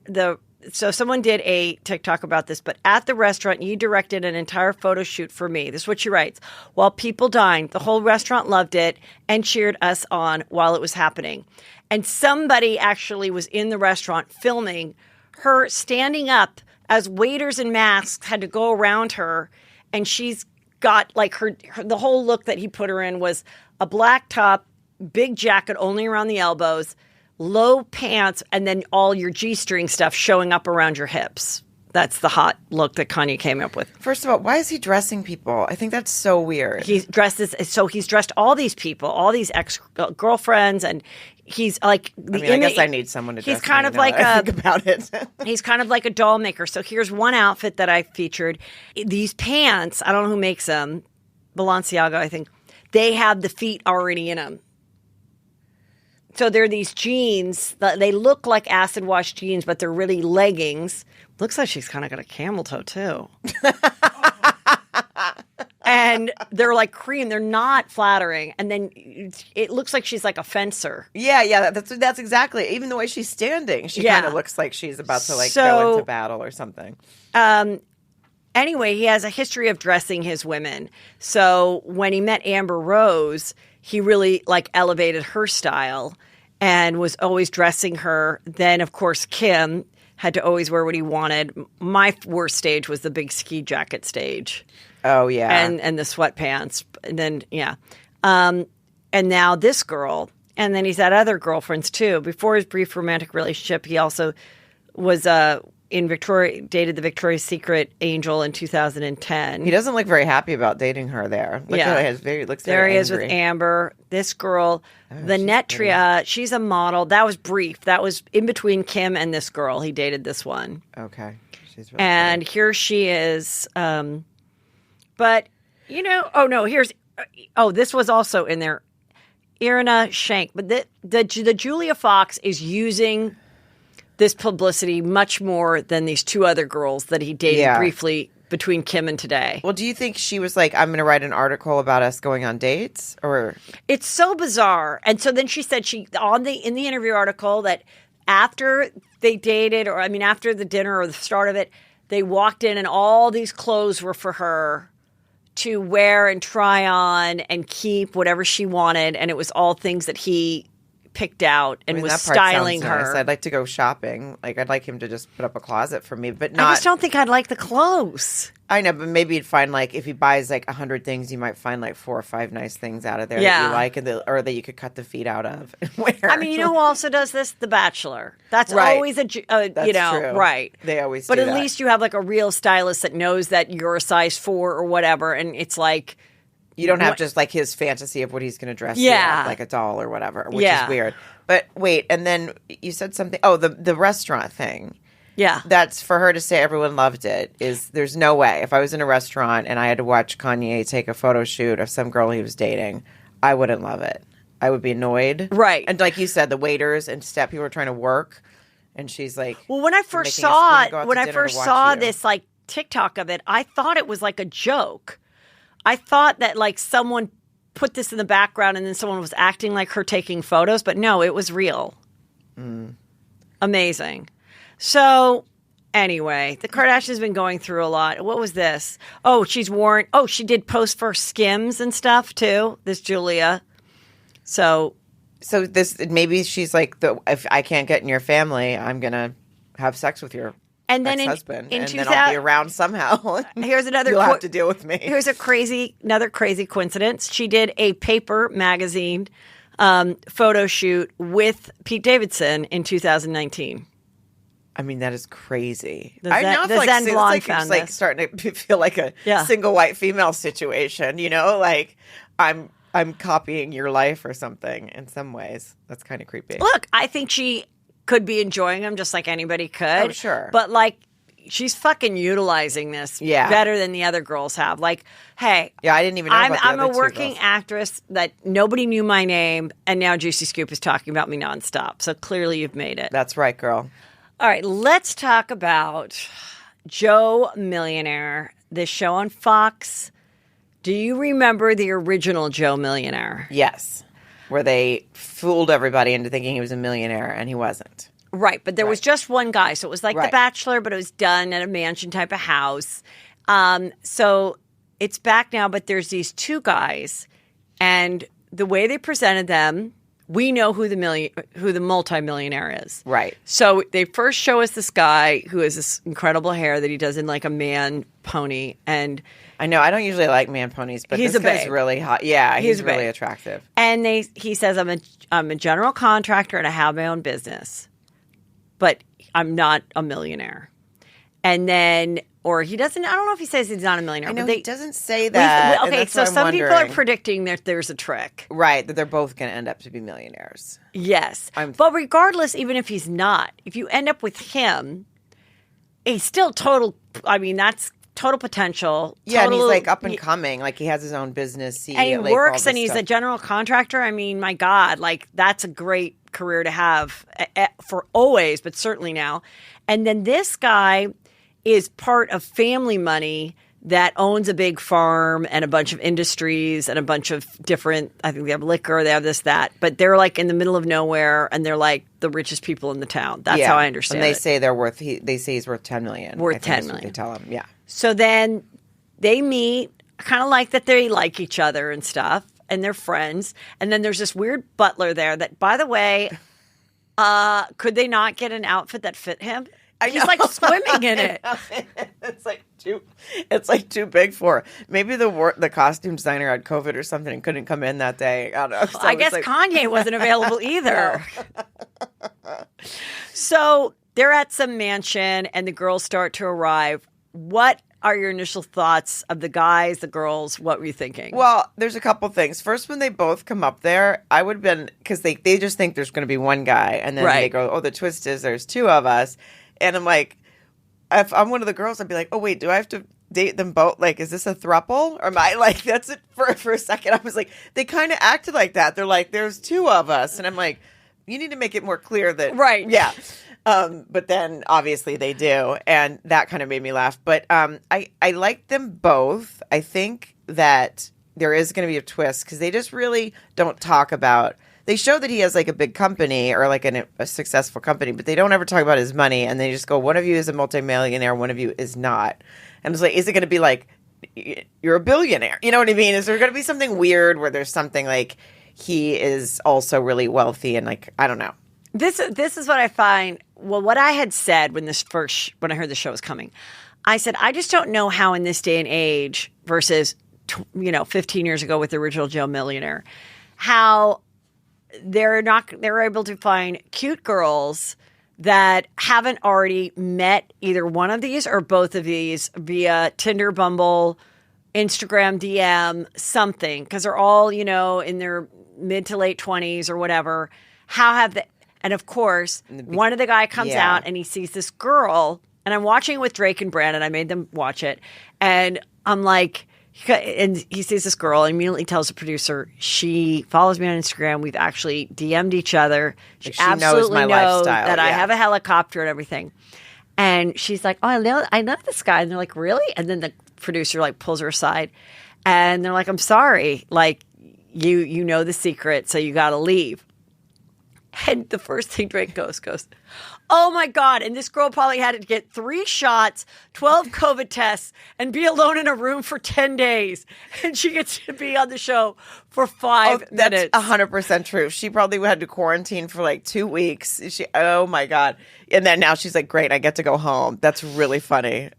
so someone did a TikTok about this, but at the restaurant, you directed an entire photo shoot for me. This is what she writes. While people dined, the whole restaurant loved it and cheered us on while it was happening. And somebody actually was in the restaurant filming her standing up as waiters in masks had to go around her. And she's got like the whole look that he put her in was a black top, big jacket only around the elbows, low pants, and then all your G-string stuff showing up around your hips. That's the hot look that Kanye came up with. First of all, why is he dressing people? I think that's so weird. He's dressed all these people, all these ex-girlfriends, and he's like I guess I need someone to dress me now that I think about it. He's kind of like a doll maker. So here's one outfit that I featured. These pants, I don't know who makes them, Balenciaga, I think, they have the feet already in them. So they're these jeans. They look like acid wash jeans, but they're really leggings. Looks like she's kind of got a camel toe, too. And they're like cream. They're not flattering. And then it looks like she's like a fencer. Yeah. That's exactly. Even the way she's standing, she kind of looks like she's about to go into battle or something. Anyway, he has a history of dressing his women. So when he met Amber Rose, he really elevated her style and was always dressing her. Then, of course, Kim had to always wear what he wanted. My worst stage was the big ski jacket stage. Oh, yeah. And the sweatpants. And then, yeah. And now this girl. And then he's had other girlfriends, too. Before his brief romantic relationship, he also was dated the Victoria's Secret angel in 2010. He doesn't look very happy about dating her there. There he is with Amber. This girl, the Netria, she's a model. That was brief. That was in between Kim and this girl. He dated this one. Okay. She's really and pretty. Here she is. But, this was also in there. Irina Shayk. But the Julia Fox is using this publicity much more than these two other girls that he dated briefly between Kim and today. Well, do you think she was like, I'm going to write an article about us going on dates? Or it's so bizarre. And so then she said in the interview article that after they dated, after the dinner or the start of it, they walked in and all these clothes were for her to wear and try on and keep whatever she wanted. And it was all things that he picked out and was styling her. Nice. I'd like to go shopping. I'd like him to just put up a closet for me, but not. I just don't think I'd like the clothes. I know, but maybe you'd find if he buys 100 things, you might find 4 or 5 nice things out of there that you like, or that you could cut the feet out of and wear. You know who also does this? The Bachelor. That's right. always That's true. Right. They always. But do at that. least you have a real stylist that knows that you're a size 4 or whatever, and it's like. You don't have just his fantasy of what he's going to dress you up, like a doll or whatever, which is weird. But wait, and then you said something. Oh, the restaurant thing. Yeah. That's for her to say everyone loved it. There's no way. If I was in a restaurant and I had to watch Kanye take a photo shoot of some girl he was dating, I wouldn't love it. I would be annoyed. Right. And like you said, the waiters and staff people were trying to work, and she's like, well, when I first saw this TikTok of it, I thought it was like a joke. I thought that someone put this in the background and then someone was acting like her taking photos, but no, it was real. Amazing. So anyway, the Kardashians have been going through a lot. What was this? Oh, she did post for Skims and stuff too, this Julia. So this maybe she's like, if I can't get in your family, I'm going to have sex with your And then ex-husband, in and 2000 then I'll be around somehow. Here's another. You'll have to deal with me. Here's another crazy coincidence. She did a Paper magazine photo shoot with Pete Davidson in 2019. I mean, that is crazy. The I Zen- now the feel like Zen it's blonde like found it's like this. starting to feel like a single white female situation. You know, like I'm copying your life or something in some ways. That's kind of creepy. Look, I think she could be enjoying them just like anybody could. Oh, sure. But like, she's fucking utilizing this better than the other girls have. Like, hey, I didn't even know about the I'm other a two working girls. actress that nobody knew my name, and now Juicy Scoop is talking about me nonstop. So clearly you've made it. That's right, girl. All right, let's talk about Joe Millionaire, this show on Fox. Do you remember the original Joe Millionaire? Yes. Where they fooled everybody into thinking he was a millionaire, and he wasn't. Right, but there was just one guy. So it was like The Bachelor, but it was done at a mansion type of house. So it's back now, but there's these two guys, and the way they presented them, we know who the multimillionaire is. Right. So they first show us this guy who has this incredible hair that he does in like a man pony, and I know. I don't usually like man ponies, but He's this a guy's babe. really hot. Yeah, he's a really babe. attractive. And he says, I'm a general contractor and I have my own business, but I'm not a millionaire. And then, or he doesn't, I don't know if he says he's not a millionaire. I know but he doesn't say that. and Okay, that's so what I'm some people are wondering. predicting that there's a trick. Right, that they're both going to end up to be millionaires. Yes. But regardless, even if he's not, if you end up with him, he's still that's total potential. Yeah, and he's total- like up and coming. Like he has his own business. and he works and he's a general contractor. I mean, my God, like that's a great career to have for always, but certainly now. And then this guy is part of family money that owns a big farm and a bunch of industries and a bunch of different, I think they have liquor, they have this, that, but they're like in the middle of nowhere and they're like the richest people in the town. That's how I understand and they it. say they say he's worth $10 million. Worth I think $10 that's what million. They tell him, yeah. So then they meet, kind of like that they like each other and stuff, and they're friends. And then there's this weird butler there that, by the way, could they not get an outfit that fit him? He's like swimming in it. It's like too big for her. Maybe the costume designer had COVID or something and couldn't come in that day. I don't know. So I guess Kanye wasn't available either. So they're at some mansion and the girls start to arrive. What are your initial thoughts of the guys, the girls? What were you thinking? Well, there's a couple things. First, when they both come up there, I would have been, because they just think there's going to be one guy. And then they go, oh, the twist is there's two of us. And I'm like, if I'm one of the girls, I'd be like, oh, wait, do I have to date them both? Like, is this a throuple? Or am I like, that's it for a second. I was like, they kind of acted like that. They're like, there's two of us. And I'm like, you need to make it more clear that. Right. Yeah. But then obviously they do. And that kind of made me laugh. But I like them both. I think that there is going to be a twist because they just really don't talk about. They show that he has like a big company or like a successful company, but they don't ever talk about his money. And they just go, one of you is a multimillionaire, one of you is not. And it's like, is it going to be like, you're a billionaire? You know what I mean? Is there going to be something weird where there's something like he is also really wealthy and like, I don't know. This is what I find. Well, what I had said when I heard the show was coming, I said, I just don't know how in this day and age versus, 15 years ago with the original Joe Millionaire, how they're able to find cute girls that haven't already met either one of these or both of these via Tinder, Bumble, Instagram, DM, something, because they're all, in their mid to late 20s or whatever. How have they? And of course, one of the guy comes out and he sees this girl, and I'm watching it with Drake and Brandon. I made them watch it, and I'm like, and he sees this girl and immediately tells the producer, she follows me on Instagram. We've actually DM'd each other. She absolutely knows my lifestyle, that I have a helicopter and everything. And she's like, oh, I know this guy. And they're like, really? And then the producer like pulls her aside and they're like, I'm sorry. Like, you know the secret, so you got to leave. And the first thing Drake goes, oh my God. And this girl probably had to get 3 shots, 12 COVID tests, and be alone in a room for 10 days. And she gets to be on the show for 5 minutes. That's 100% true. She probably had to quarantine for like 2 weeks. Oh my God. And then now she's like, great, I get to go home. That's really funny.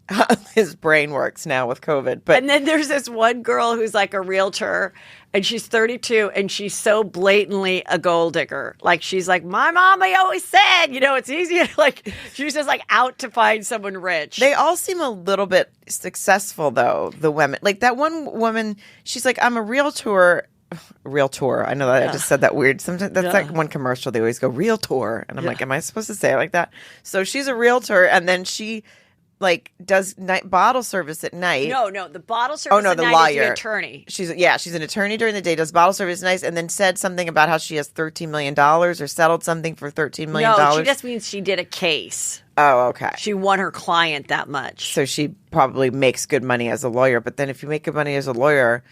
His brain works now with COVID. And then there's this one girl who's like a realtor, and she's 32, and she's so blatantly a gold digger. Like, she's like, my mama always said, it's easy. Like, she's just like out to find someone rich. They all seem a little bit successful, though, the women. Like, that one woman, she's like, I'm a realtor. I know that I just said that weird. Sometimes that's like one commercial. They always go realtor, and I'm like, am I supposed to say it like that? So she's a realtor, and then she like does bottle service at night. No, the bottle service. The night lawyer. Is the attorney. She's an attorney during the day, does bottle service at night, and then said something about how she has $13 million or settled something for $13 million. No, she just means she did a case. Oh, okay. She won her client that much. So she probably makes good money as a lawyer. But then if you make good money as a lawyer,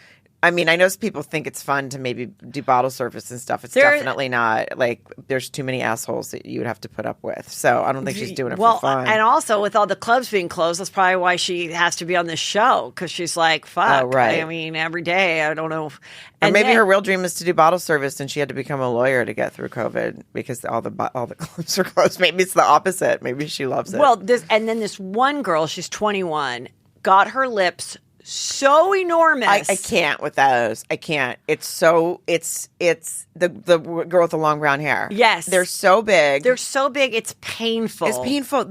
I mean, I know people think it's fun to maybe do bottle service and stuff. It's definitely not. Like, there's too many assholes that you would have to put up with. So I don't think she's doing it for fun. And also, with all the clubs being closed, that's probably why she has to be on this show, because she's like, fuck. Oh, right. I mean, every day, I don't know. And maybe her real dream is to do bottle service, and she had to become a lawyer to get through COVID because all the clubs are closed. Maybe it's the opposite. Maybe she loves it. Well, then this one girl, she's 21, got her lips so enormous. I can't with those. I can't. It's the girl with the long brown hair. Yes. They're so big. It's painful. It's painful.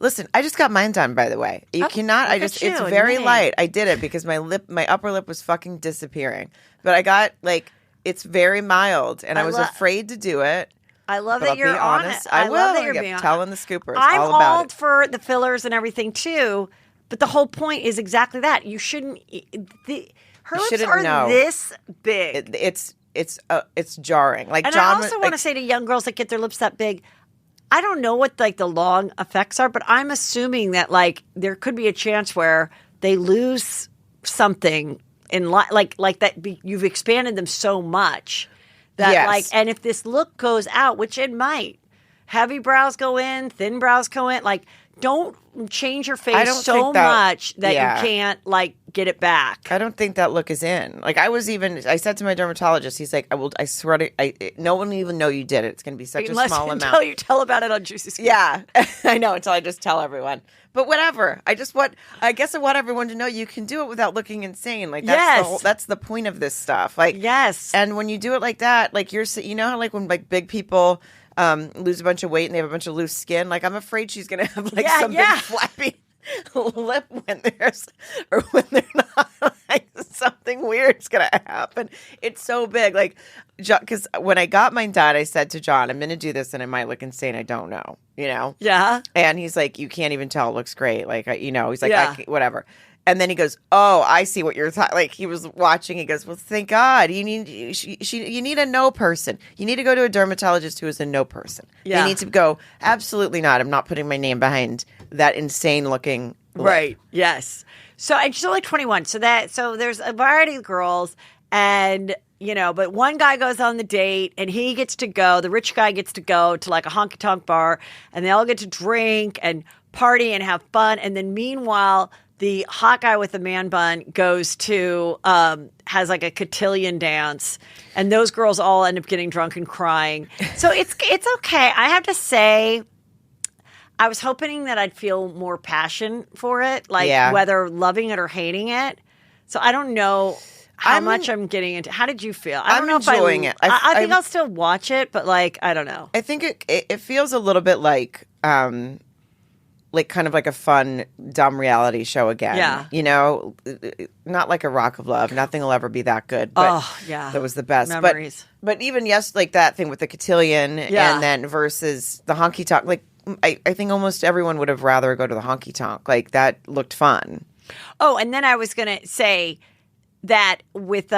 Listen, I just got mine done, by the way. It's very light. I did it because my upper lip was fucking disappearing. But I got it's very mild, and I was afraid to do it. I love that you're honest. I love that you're being honest. Telling the scoopers I'm all about it. for the fillers and everything too. But the whole point is exactly that. You shouldn't. Her lips are this big. It's jarring. Like, and John, I also want to say to young girls that get their lips that big, I don't know what the long effects are, but I'm assuming that there could be a chance where they lose something in like that. You've expanded them so much that and if this look goes out, which it might, heavy brows go in, thin brows go in, don't change your face so much that you can't get it back. I don't think that look is in. I said to my dermatologist, he's like, I swear to, no one will even know you did it. It's going to be such a small amount. Until you tell about it on Juicy Scoop. Yeah, I know, until I just tell everyone. But whatever. I guess I want everyone to know you can do it without looking insane. That's the point of this stuff. Yes. And when you do it like that, you know how when big people lose a bunch of weight and they have a bunch of loose skin. I'm afraid she's gonna have big flappy lip when they're not. Something weird's gonna happen. It's so big. Because when I got mine done, I said to John, "I'm gonna do this, and it might look insane. I don't know, Yeah. And he's like, "You can't even tell. It looks great. He's like, whatever." And then he goes, "Oh, I see what you're he was watching. He goes, "Well, thank God. You need a no person. You need to go to a dermatologist who is a no person. Yeah. You need to go, absolutely not. I'm not putting my name behind that insane looking lip." Right. Yes. So, and she's only 21. So there's a variety of girls, and but one guy goes on the date, and he gets to go. The rich guy gets to go to a honky tonk bar, and they all get to drink and party and have fun. And then meanwhile, the hot guy with the man bun goes to, has a cotillion dance, and those girls all end up getting drunk and crying. So it's okay. I have to say, I was hoping that I'd feel more passion for it, whether loving it or hating it. So I don't know how much I'm getting into. How did you feel? I don't know if I'm enjoying it. I think I'll still watch it, but I don't know. I think it feels a little bit kind of a fun, dumb reality show again. Yeah. Not like a Rock of Love. Nothing will ever be that good. But that was the best. Memories. But even that thing with the cotillion and then versus the honky tonk. I think almost everyone would have rather go to the honky tonk. That looked fun. Oh, and then I was going to say that with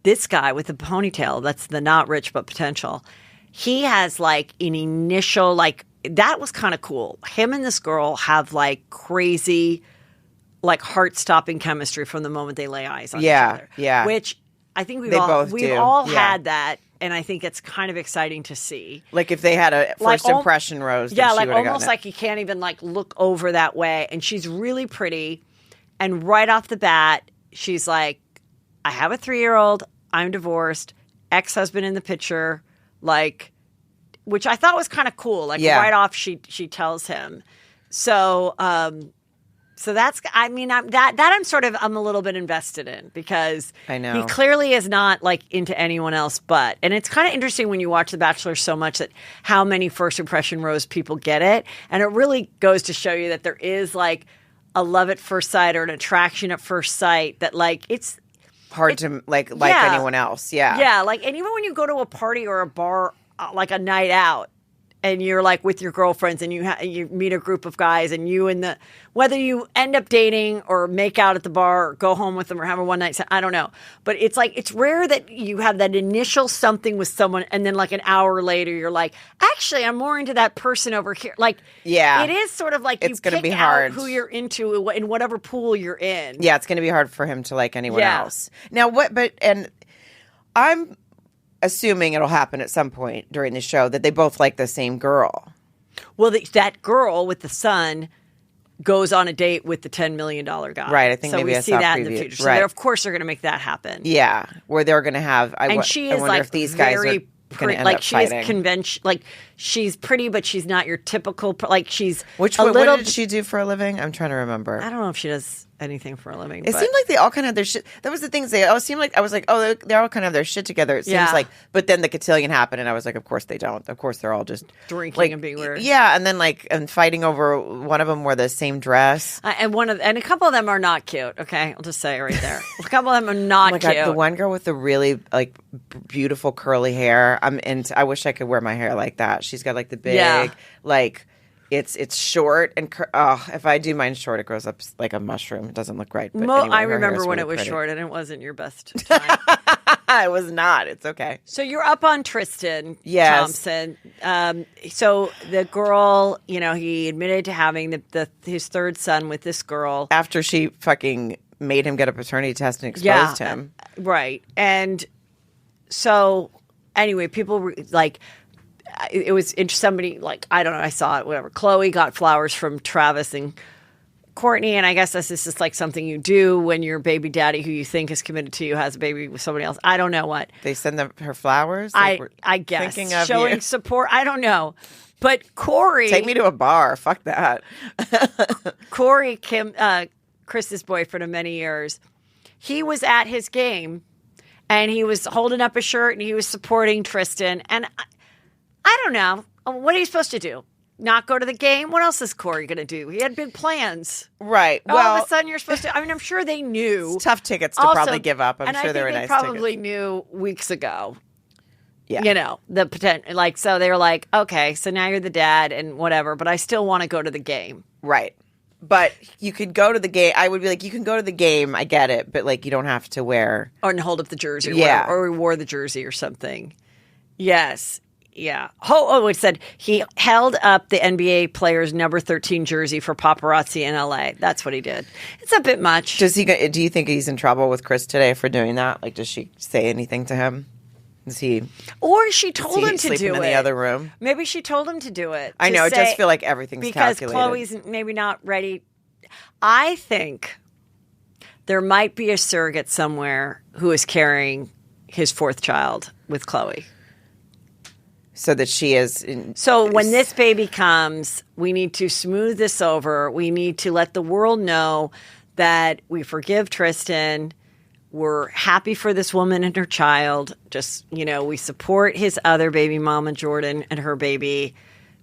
this guy with the ponytail, that's the not rich but potential, he has an initial that was kind of cool. Him and this girl have crazy, heart-stopping chemistry from the moment they lay eyes on each other. Yeah. Which I think we've They all both do. had that. and I think it's kind of exciting to see. Like if they had a first impression rose. Yeah, she like would've almost gotten it. like you can't even like look over that way. And she's really pretty. And right off the bat, she's like, I have a 3-year-old. I'm divorced. Ex-husband in the picture. Like, which I thought was kind of cool. Like right off, she tells him. So, so that's, I mean, I'm a little bit invested in because I know he clearly is not like into anyone else but. And it's kind of interesting when you watch The Bachelor so much that how many first impression rose people get it. And it really goes to show you that there is like a love at first sight or an attraction at first sight that like it's hard to like anyone else. Yeah. Yeah. Like, and even when you go to a party or a bar, like a night out, and you're like with your girlfriends and you meet a group of guys and whether you end up dating or make out at the bar or go home with them or have a one night I don't know. But it's like, it's rare that you have that initial something with someone and then like an hour later you're like, actually, I'm more into that person over here. Like, yeah, it is sort of like it's you going to pick be hard out who you're into in whatever pool you're in. Yeah, it's going to be hard for him to like anyone else. Now, I'm assuming it'll happen at some point during the show that they both like the same girl. Well, that girl with the son goes on a date with the $10 million guy. Right. I think so maybe we I see saw that preview. in the future. Right. So of course they're going to make that happen. Yeah, where they're going to have. She I is wonder like if these guys are going to end like up she fighting. is convention. Like she's pretty, but she's not your typical. Like she's What did she do for a living? I'm trying to remember. I don't know if she does anything for a living. It seemed like they all kind of had their shit. That was the things they all seemed like. I was like, oh, they all kind of have their shit together. It seems like, but then the cotillion happened, and I was like, of course they don't. Of course they're all just drinking and being weird. Yeah, and then and fighting over one of them wore the same dress, and a couple of them are not cute. Okay, I'll just say it right there. A couple of them are not cute. God, the one girl with the really like beautiful curly hair. I wish I could wear my hair like that. She's got like the big like. It's short and if I do mine short, it grows up like a mushroom. It doesn't look right. But anyway, I remember when really it was pretty. short and it wasn't your best time. It was not. It's okay. So you're up on Tristan Thompson. So the girl, he admitted to having his third son with this girl after she fucking made him get a paternity test and exposed him. Right. And so anyway, people were like. It was somebody like, I don't know, I saw it, whatever. Chloe got flowers from Travis and Courtney, and I guess this is just like something you do when your baby daddy, who you think is committed to you, has a baby with somebody else. I don't know what. They send her flowers? I guess. Thinking of showing you. support. I don't know. But Corey. Take me to a bar. Fuck that. Corey, Chris's boyfriend of many years, he was at his game, and he was holding up a shirt, and he was supporting Tristan, and I don't know. What are you supposed to do? Not go to the game? What else is Corey going to do? He had big plans. Right. All of a sudden, you're supposed to. I mean, I'm sure they knew. It's tough tickets to probably give up. I'm sure they were nice tickets. And I think they probably knew weeks ago. Yeah. The potential. Like, so they were like, okay, so now you're the dad and whatever, but I still want to go to the game. Right. But you could go to the game. I would be like, you can go to the game. I get it. But like, you don't have to wear. Or hold up the jersey. Yeah. Or wore the jersey or something. Yes. Yeah. It said he held up the NBA player's number 13 jersey for paparazzi in LA. That's what he did. It's a bit much. Do you think he's in trouble with Chris today for doing that? Like, does she say anything to him? Or she told him to do it. Sleeping in the other room? Maybe she told him to do it. I know. It does feel like everything's calculated. Because Chloe's maybe not ready. I think there might be a surrogate somewhere who is carrying his fourth child with Chloe. So that she is. So when this baby comes, we need to smooth this over. We need to let the world know that we forgive Tristan. We're happy for this woman and her child. Just, we support his other baby mama, Jordan, and her baby.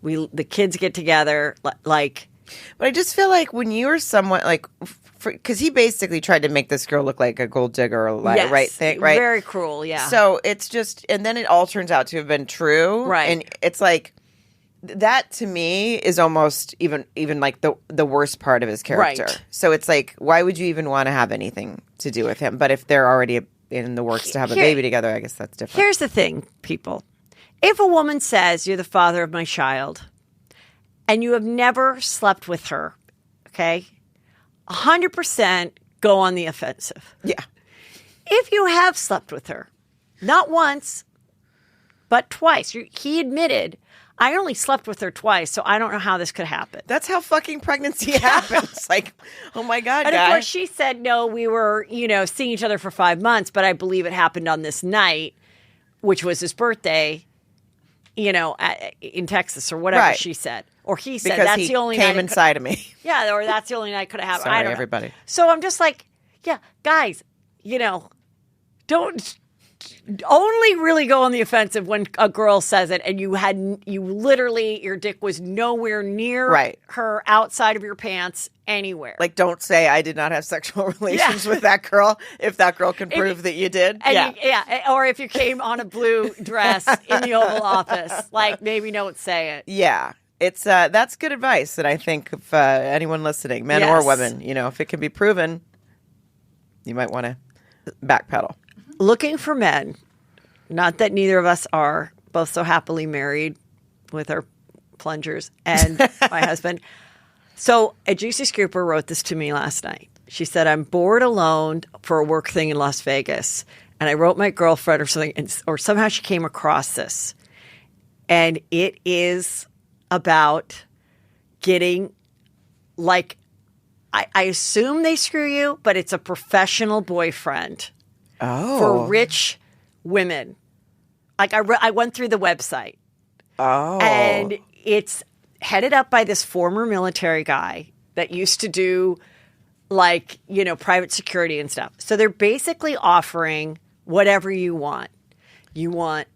The kids get together. Like. But I just feel like when you're someone like. Because he basically tried to make this girl look like a gold digger, right? Right? Very cruel, yeah. So it's just, and then it all turns out to have been true, right? And it's like that to me is almost even like the worst part of his character. Right. So it's like, why would you even want to have anything to do with him? But if they're already in the works to have a baby together, I guess that's different. Here's the thing, people: if a woman says you're the father of my child, and you have never slept with her, okay. 100% go on the offensive. Yeah. If you have slept with her, not once, but twice. He admitted, I only slept with her twice, so I don't know how this could happen. That's how fucking pregnancy happens. Like, oh my God, and guy. of course she said, no, we were, seeing each other for 5 months, but I believe it happened on this night, which was his birthday, in Texas or whatever she said. Or he said, because that's he the only came night inside of me. Yeah, or that's the only night could have happened. Sorry, I don't know. everybody. So I'm just like, yeah, guys, don't only really go on the offensive when a girl says it and your dick was nowhere near her outside of your pants anywhere. Like, don't say I did not have sexual relations with that girl if that girl can prove that you did. Or if you came on a blue dress in the Oval Office, like maybe don't say it. Yeah. It's that's good advice that I think if anyone listening, men or women, if it can be proven, you might want to backpedal. Looking for men, not that neither of us are both so happily married with our plungers and my husband. So a Juicy Scooper wrote this to me last night. She said, I'm bored alone for a work thing in Las Vegas. And I wrote my girlfriend or something, or somehow she came across this. And it is about getting, like, I assume they screw you, but it's a professional boyfriend. Oh. For rich women. Like I went through the website. Oh. And it's headed up by this former military guy that used to do private security and stuff. So they're basically offering whatever you want. You want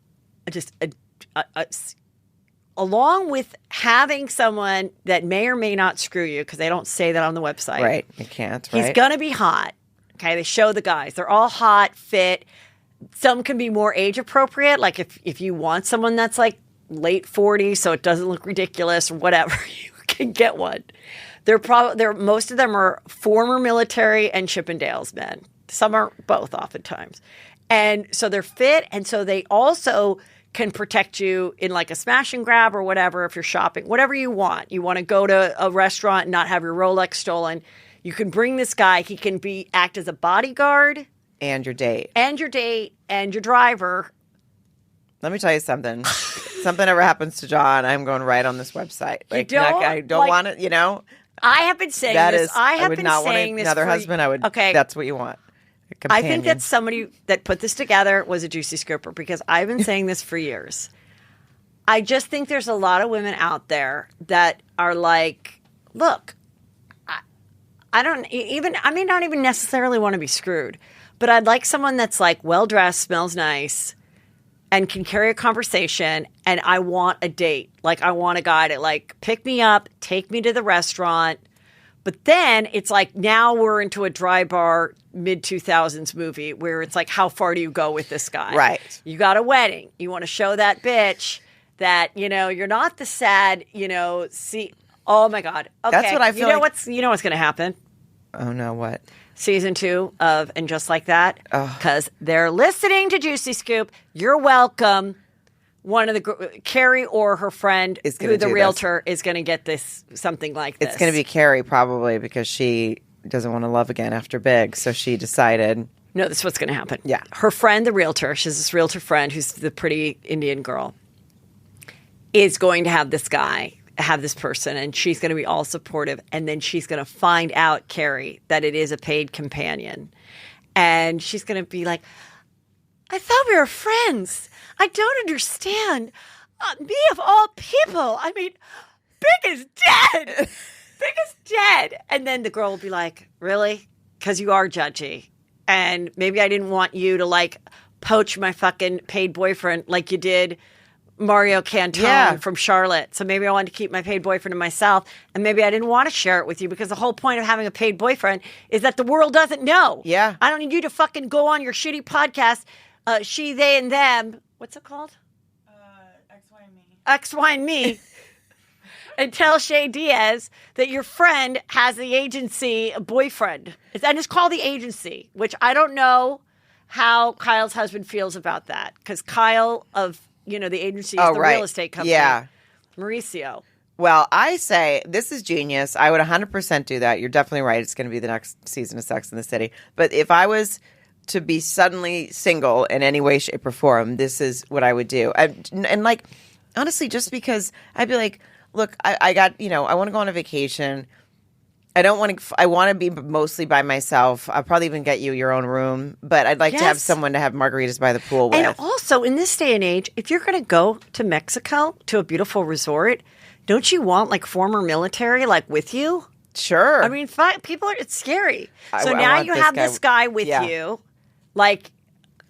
just along with having someone that may or may not screw you, because they don't say that on the website. Right. You can't, right? He's going to be hot. Okay, they show the guys. They're all hot, fit. Some can be more age appropriate. Like if you want someone that's like late 40s, so it doesn't look ridiculous or whatever, you can get one. Most of them are former military and Chippendales men. Some are both oftentimes. And so they're fit, and so they also can protect you in like a smash and grab or whatever if you're shopping, whatever you want. You want to go to a restaurant and not have your Rolex stolen. You can bring this guy. He can act as a bodyguard. And your date. And your driver. Let me tell you something. Something ever happens to John, I'm going right on this website. Like, I don't want it, I have been saying this. I have been saying this. Another husband, I would. Okay. That's what you want. I think that somebody that put this together was a Juicy Scooper, because I've been saying this for years. I just think there's a lot of women out there that are like, look, I may not even necessarily want to be screwed, but I'd like someone that's like well-dressed, smells nice, and can carry a conversation, and I want a date. Like, I want a guy to like pick me up, take me to the restaurant. But then it's like, now we're into a dry bar mid-2000s movie where it's like, how far do you go with this guy? Right. You got a wedding. You want to show that bitch that, you're not the sad, oh my God. Okay. That's what I feel what's going to happen? Oh no, what? Season 2 of And Just Like That. Because they're listening to Juicy Scoop. You're welcome. One of the Carrie or her friend, who the realtor is going to get this, something like this. It's going to be Carrie probably, because she doesn't want to love again after Big, so she decided. No, this is what's going to happen. Yeah, her friend, the realtor, she's this realtor friend who's the pretty Indian girl, is going to have this guy, have this person, and she's going to be all supportive, and then she's going to find out, Carrie, that it is a paid companion, and she's going to be like, I thought we were friends. I don't understand. Me of all people. I mean, Big is dead. Big is dead. And then the girl will be like, really? Because you are judgy. And maybe I didn't want you to like poach my fucking paid boyfriend like you did Mario Cantone from Charlotte. So maybe I wanted to keep my paid boyfriend to myself. And maybe I didn't want to share it with you, because the whole point of having a paid boyfriend is that the world doesn't know. Yeah. I don't need you to fucking go on your shitty podcast, she, they, and them. What's it called? X, Y, and Me. X, Y, and Me. And tell Shay Diaz that your friend has the agency boyfriend. And it's called The Agency, which I don't know how Kyle's husband feels about that. Because Kyle of, the agency is real estate company. Yeah. Mauricio. Well, I say this is genius. I would 100% do that. You're definitely right. It's going to be the next season of Sex in the City. But if I was to be suddenly single in any way, shape, or form, this is what I would do. And like, honestly, just because I'd be like, look, I got, I want to go on a vacation. I want to be mostly by myself. I'll probably even get you your own room, but I'd like to have someone to have margaritas by the pool with. And also, in this day and age, if you're going to go to Mexico, to a beautiful resort, don't you want like former military like with you? Sure. I mean, it's scary. So now you have this guy with you. Like,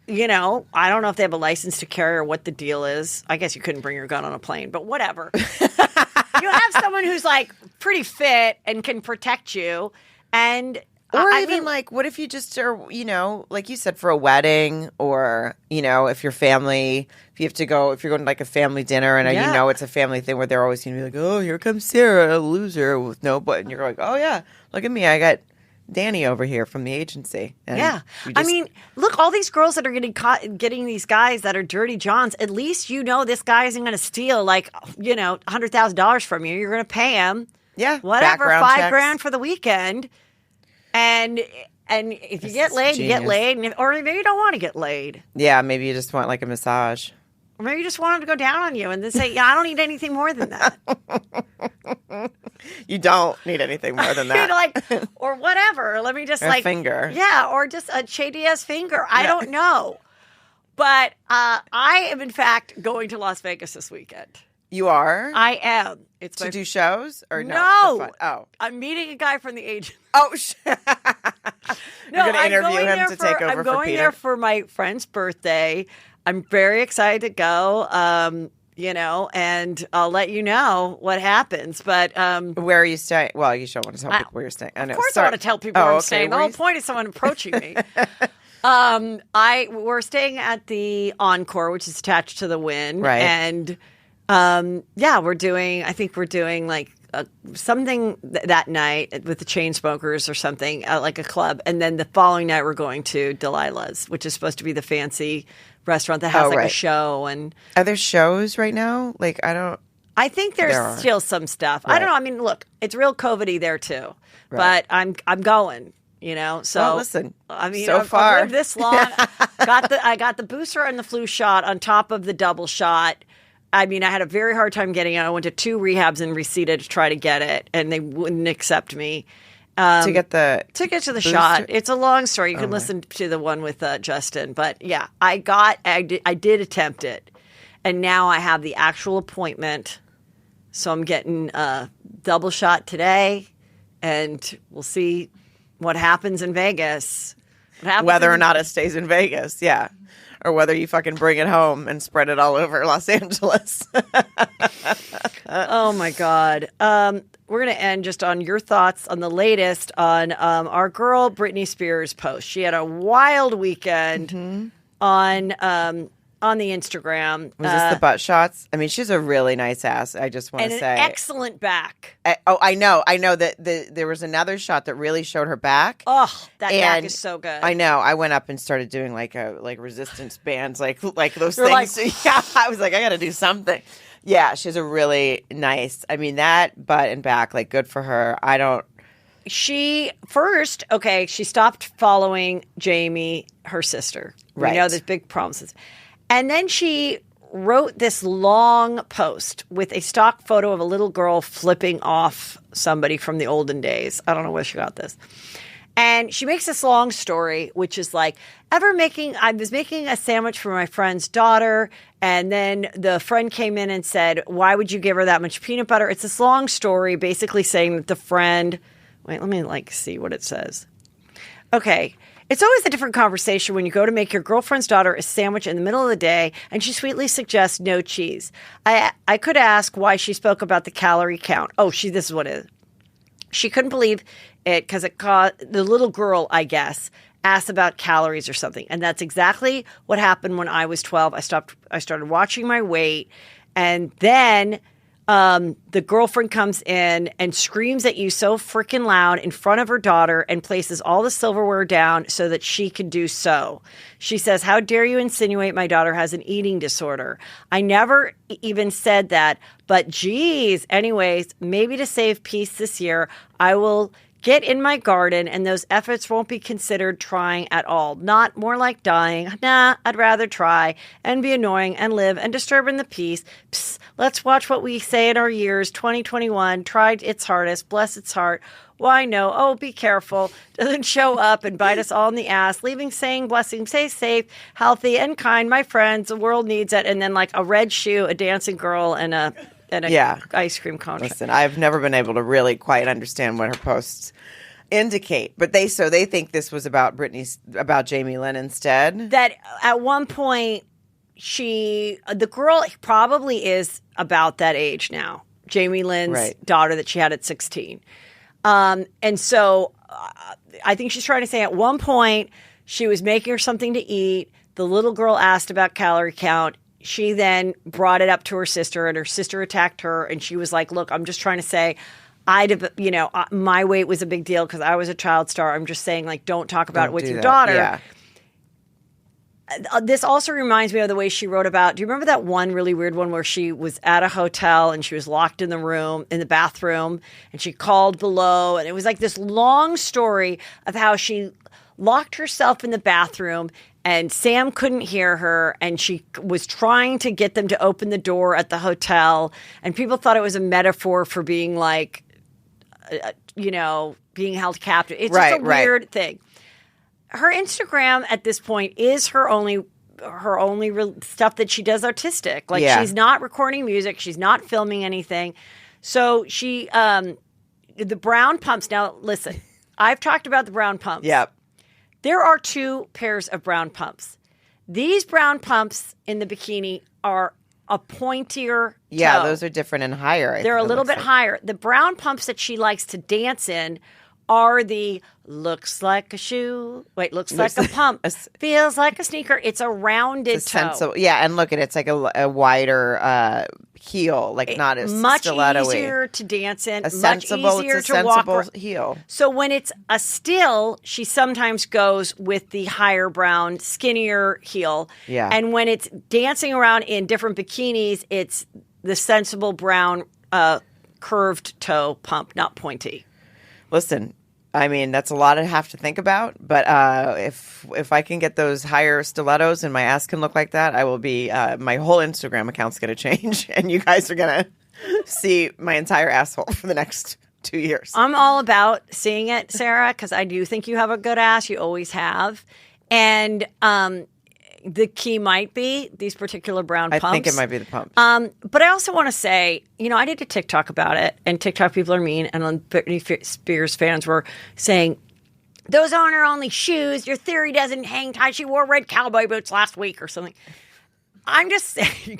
I don't know if they have a license to carry or what the deal is. I guess you couldn't bring your gun on a plane, but whatever. You have someone who's like pretty fit and can protect you. And like, what if you just are, like you said, for a wedding or, if your family, if you have to go, if you're going to like a family dinner and it's a family thing where they're always going to be like, oh, here comes Sarah, a loser with no butt. And you're like, oh, yeah, look at me. I got Danny over here from the agency. And I mean, look, all these girls that are getting these guys that are dirty johns, at least this guy isn't going to steal like, $100,000 from you. You're going to pay him. Yeah. Whatever, $5,000 for the weekend. And if you get laid, you get laid. Or maybe you don't want to get laid. Yeah, maybe you just want like a massage. Or maybe you just want him to go down on you and then say, I don't need anything more than that. You don't need anything more than that. Or whatever. Let me just a finger. Yeah, or just a shady-ass finger. I don't know. But I am, in fact, going to Las Vegas this weekend. You are? I am. It's to do shows or no? No. Oh. I'm meeting a guy from the agency. Oh, You're going to interview him to take over for Peter? I'm going there for my friend's birthday. I'm very excited to go, and I'll let you know what happens. But where are you staying? Well, you don't want to tell people where you're staying. I know. Of course I want to tell people where I'm staying. The whole point is someone approaching me. We're staying at the Encore, which is attached to the Wynn. Right. And we're doing like something that night with the Chainsmokers or something, like a club. And then the following night we're going to Delilah's, which is supposed to be the fancy restaurant that has a show. And are there shows right now? I think there's still some stuff. Right. I don't know. I mean, look, it's real COVID-y there too. Right. But I'm going. So well, listen. I mean, so far I've lived this long. I got the booster and the flu shot on top of the double shot. I mean, I had a very hard time getting it. I went to 2 rehabs in Reseda to try to get it, and they wouldn't accept me. To get to the booster? Shot. It's a long story. You can listen to the one with Justin. But yeah, I did attempt it, and now I have the actual appointment. So I'm getting a double shot today, and we'll see what happens in Vegas. Whether or not it stays in Vegas, yeah. Or whether you fucking bring it home and spread it all over Los Angeles. Oh, my God. We're going to end just on your thoughts on the latest on our girl Britney Spears' post. She had a wild weekend on the Instagram. Was this the butt shots? I mean, she's a really nice ass. I just want to say. And an excellent back. I know. I know that there was another shot that really showed her back. Oh, that back is so good. I know. I went up and started doing like resistance bands, like those things. Yeah, I was like, I got to do something. Yeah, she's a really nice. I mean, that butt and back, like, good for her. She stopped following Jamie, her sister. Right. We know there's big problems. And then she wrote this long post with a stock photo of a little girl flipping off somebody from the olden days. I don't know where she got this. And she makes this long story, which is like, I was making a sandwich for my friend's daughter, and then the friend came in and said, why would you give her that much peanut butter? It's this long story basically saying that the friend, wait, let me see what it says. Okay. It's always a different conversation when you go to make your girlfriend's daughter a sandwich in the middle of the day and she sweetly suggests no cheese. I could ask why she spoke about the calorie count. This is what it is. She couldn't believe it because it caused the little girl, I guess, asked about calories or something. And that's exactly what happened when I was 12. I started watching my weight, and then the girlfriend comes in and screams at you so freaking loud in front of her daughter and places all the silverware down so that she can do so. She says, how dare you insinuate my daughter has an eating disorder? I never even said that, but geez. Anyways, maybe to save peace this year, I will Get in my garden, and those efforts won't be considered trying at all. Not more like dying. Nah, I'd rather try and be annoying and live and disturbing the peace. Psst, let's watch what we say in our years. 2021 tried its hardest. Bless its heart. Why no? Oh, be careful. Doesn't show up and bite us all in the ass. Leaving saying blessings. Stay safe, healthy, and kind. My friends, the world needs it. And then like a red shoe, a dancing girl, and a ice cream cone. Listen, I've never been able to really quite understand what her posts indicate, but they think this was about about Jamie Lynn instead. That at one point the girl probably is about that age now. Jamie Lynn's daughter that she had at 16. And so I think she's trying to say at one point she was making her something to eat. The little girl asked about calorie count. She then brought it up to her sister, and her sister attacked her. And she was like, look, I'm just trying to say my weight was a big deal because I was a child star. I'm just saying, like, don't talk about it with your daughter. Yeah. This also reminds me of the way she wrote about, do you remember that one really weird one where she was at a hotel and she was locked in the bathroom, and she called below, and it was like this long story of how she locked herself in the bathroom and Sam couldn't hear her, and she was trying to get them to open the door at the hotel, and people thought it was a metaphor for being like, being held captive. It's just a weird thing. Her Instagram at this point is her only stuff that she does artistic. Like she's not recording music, she's not filming anything. So she, the brown pumps. Now listen, I've talked about the brown pumps. Yep. There are two pairs of brown pumps. These brown pumps in the bikini are a pointier toe. Yeah, those are different and higher. They're a little bit higher. The brown pumps that she likes to dance in are the looks like a shoe. Wait, looks like a pump. Feels like a sneaker. It's a rounded toe. And look at it. It's like a wider heel, like not as much stiletto-y. Easier to dance in. Much easier it's a to walk. sensible heel. So when it's a still, she sometimes goes with the higher brown, skinnier heel. Yeah. And when it's dancing around in different bikinis, it's the sensible brown curved toe pump, not pointy. Listen, I mean, that's a lot to have to think about, but if I can get those higher stilettos and my ass can look like that, I will be, my whole Instagram account's going to change, and you guys are going to see my entire asshole for the next 2 years. I'm all about seeing it, Sarah, because I do think you have a good ass. You always have. And the key might be these particular brown pumps. I think it might be the pumps. But I also want to say, I did a TikTok about it, and TikTok people are mean, and Britney Spears fans were saying, those aren't her only shoes. Your theory doesn't hang tight. She wore red cowboy boots last week or something. I'm just saying.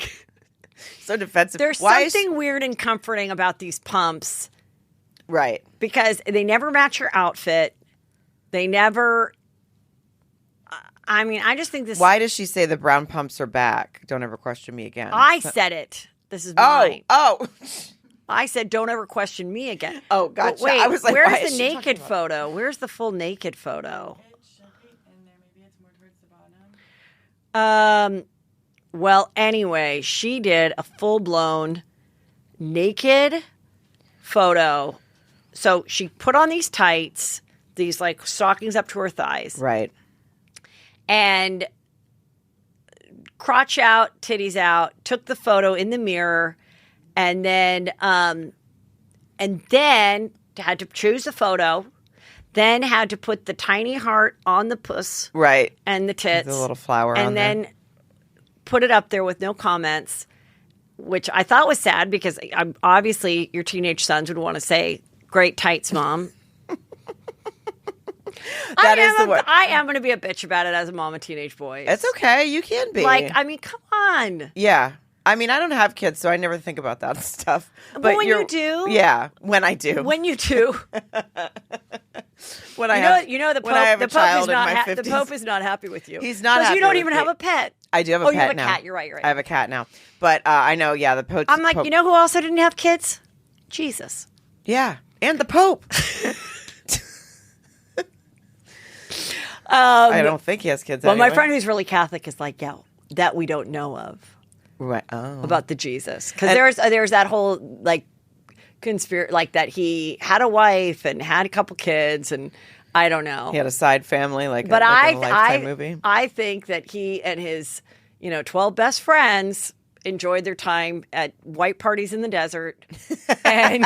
So defensive. There's something weird and comforting about these pumps. Right. Because they never match your outfit. They never... I just think this... Why does she say the brown pumps are back? Don't ever question me again. I said it. This is mine. Oh. I said, don't ever question me again. Oh, gotcha. Wait, I was like, where's the naked photo? Where's the full naked photo? It should be in there. Maybe it's more towards the bottom. Well, anyway, she did a full-blown naked photo. So she put on these tights, these like stockings up to her thighs. Right. And crotch out, titties out, took the photo in the mirror, and then had to choose the photo, then had to put the tiny heart on the puss, right, and the tits, the little flower, and on then there. Put it up there with no comments, which I thought was sad because obviously your teenage sons would want to say, "Great tights, mom." I am going to be a bitch about it as a mom of teenage boys. It's okay. You can be. Come on. Yeah. I don't have kids, so I never think about that stuff. But when you do. Yeah, when I do. When you do. When the Pope is not happy with you. He's not happy because you don't with even me. have a pet. I do have a pet now. Oh, you have a cat. You're right. I have a cat now. But I know, yeah, the Pope. I'm like, you know who also didn't have kids? Jesus. Yeah, and the Pope. I don't think he has kids. Well, anyway. my friend who's really Catholic is like, yeah, that we don't know of. Right. Oh. About the Jesus. Because there's that whole, like, like that he had a wife and had a couple kids, and I don't know. He had a side family, like But in a Lifetime movie. I think that he and his 12 best friends enjoyed their time at white parties in the desert and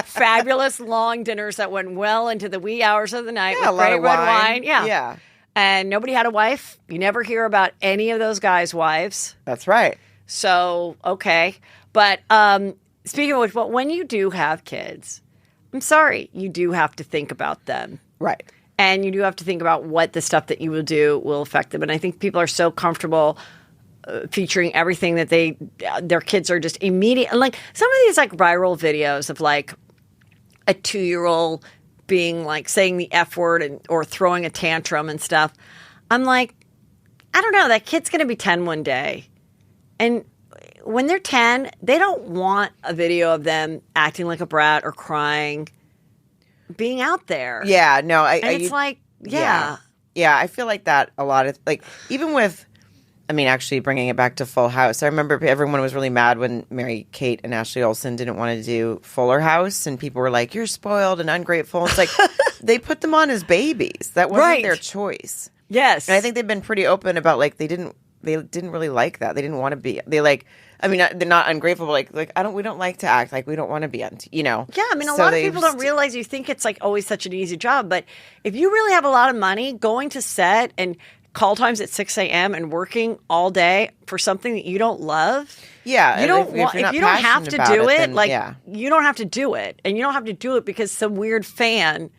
fabulous long dinners that went well into the wee hours of the night with great red wine. Yeah. And nobody had a wife. You never hear about any of those guys' wives. That's right. So, okay. But speaking of which, when you do have kids, I'm sorry, you do have to think about them. Right. And you do have to think about what the stuff that you will do will affect them. And I think people are so comfortable featuring everything that their kids are just immediate. Like some of these like viral videos of like a 2-year-old being like saying the F word or throwing a tantrum and stuff. I'm like, I don't know. That kid's going to be 10 one day. And when they're 10, they don't want a video of them acting like a brat or crying, being out there. Yeah, no. Yeah, I feel like that a lot of, like, even with, I mean, actually bringing it back to Full House, I remember everyone was really mad when Mary-Kate and Ashley Olsen didn't want to do Fuller House, and people were like, you're spoiled and ungrateful. It's like, they put them on as babies. That wasn't their choice. Yes. And I think they've been pretty open about, like, they didn't really like that. They didn't want to be, they're not ungrateful, but we don't like to act like we don't want to be on, Yeah, I mean, a lot of people don't realize, you think it's like always such an easy job, but if you really have a lot of money, going to set and call times at 6 a.m. and working all day for something that you don't love. Yeah. You don't want, if you don't have to do it, you don't have to do it. And you don't have to do it because some weird fan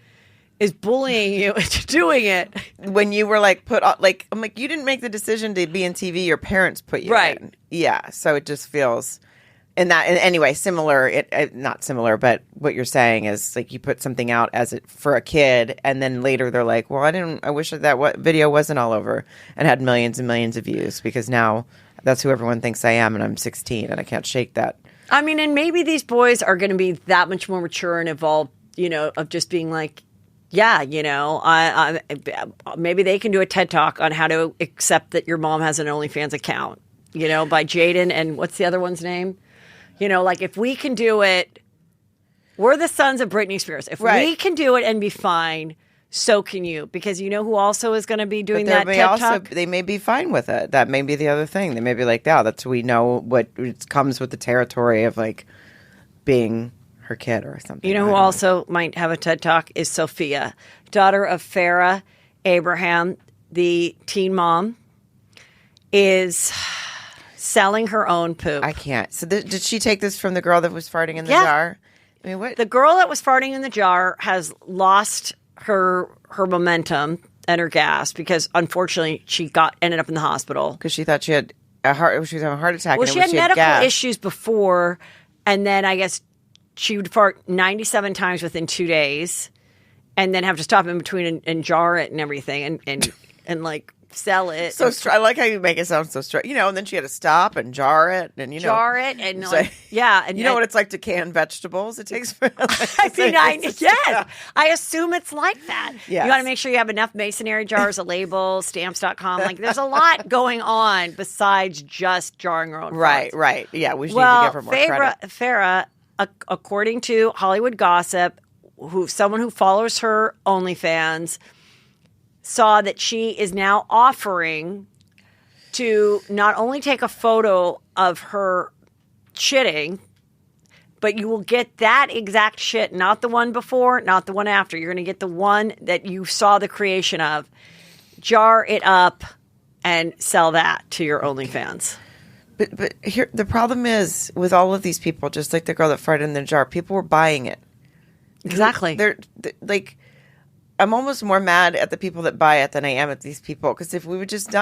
is bullying you into doing it. When you were like I'm like, you didn't make the decision to be in TV, your parents put you in. Yeah. So it just feels, and anyway, similar, not similar, but what you're saying is like you put something out for a kid, and then later they're like, well, I wish that video wasn't all over and had millions and millions of views, because now that's who everyone thinks I am, and I'm 16 and I can't shake that. I mean, and maybe these boys are going to be that much more mature and evolved, of just being like, yeah, maybe they can do a TED Talk on how to accept that your mom has an OnlyFans account, by Jaden and what's the other one's name? Like if we can do it, we're the sons of Britney Spears. If we can do it and be fine, so can you. Because you know who also is going to be doing that TED Talk? They may be fine with it. That may be the other thing. They may be like, yeah, we know what it comes with the territory of like being her kid or something. You know who also might have a TED Talk is Sophia, daughter of Farrah Abraham, the teen mom, is selling her own poop. I can't. So did she take this from the girl that was farting in the jar? I mean, what? The girl that was farting in the jar has lost her momentum and her gas because unfortunately she ended up in the hospital because she thought she had she was having a heart attack. Well, she had medical issues before, and then I guess she would fart 97 times within 2 days, and then have to stop in between and jar it and everything, and like sell it. So I like how you make it sound so straight. And then she had to stop and jar it, and jar it, and so, yeah, and you know what it's like to can vegetables. It takes. Yes, I assume it's like that. Yes. You got to make sure you have enough masonry jars, a label, stamps.com. Like there's a lot going on besides just jarring her own. Right. Yeah, we need to give her more credit. Farrah, according to Hollywood Gossip, someone who follows her OnlyFans, saw that she is now offering to not only take a photo of her shitting, but you will get that exact shit, not the one before, not the one after. You're going to get the one that you saw the creation of, jar it up, and sell that to your OnlyFans. But here the problem is with all of these people, just like the girl that farted in the jar, people were buying it. Exactly. They're like, I'm almost more mad at the people that buy it than I am at these people, because if we would just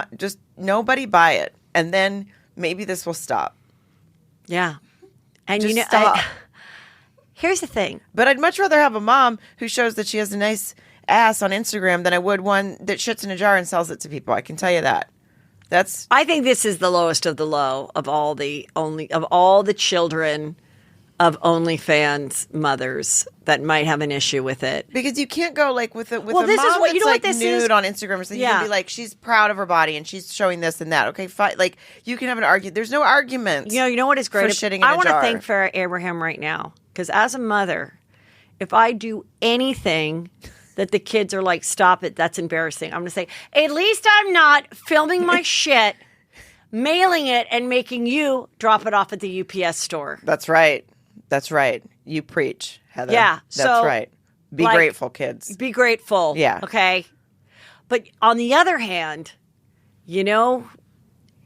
nobody buy it, and then maybe this will stop. Yeah, and just stop. Here's the thing. But I'd much rather have a mom who shows that she has a nice ass on Instagram than I would one that shits in a jar and sells it to people. I can tell you that. I think this is the lowest of the low of all the children of OnlyFans mothers that might have an issue with it, because you can't go like with a mom this is what, that's like nude on Instagram or something. You can be like, she's proud of her body and she's showing this and that. Okay, fine. Like you can have an argument. There's no argument. You know what is great? For shitting in a jar. I want to thank Farrah Abraham right now Because as a mother, if I do anything that the kids are like, stop it, that's embarrassing, I'm going to say, at least I'm not filming my shit, mailing it, and making you drop it off at the UPS store. That's right. That's right. You preach, Heather. Yeah. That's right. Be grateful, kids. Be grateful. Yeah. Okay. But on the other hand, you know,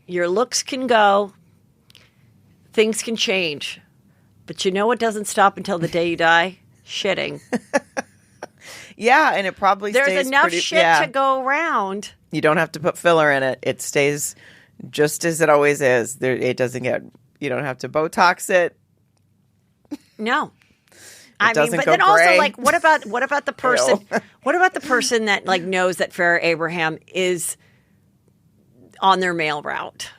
your looks can go, things can change. But you know what doesn't stop until the day you die? Shitting. Yeah, and it probably There's stays enough pretty, shit to go around. You don't have to put filler in it. It stays just as it always is. It doesn't get, you don't have to Botox it. No. But then gray. also, like, what about the person? What about the person that like knows that Farrah Abraham is on their mail route?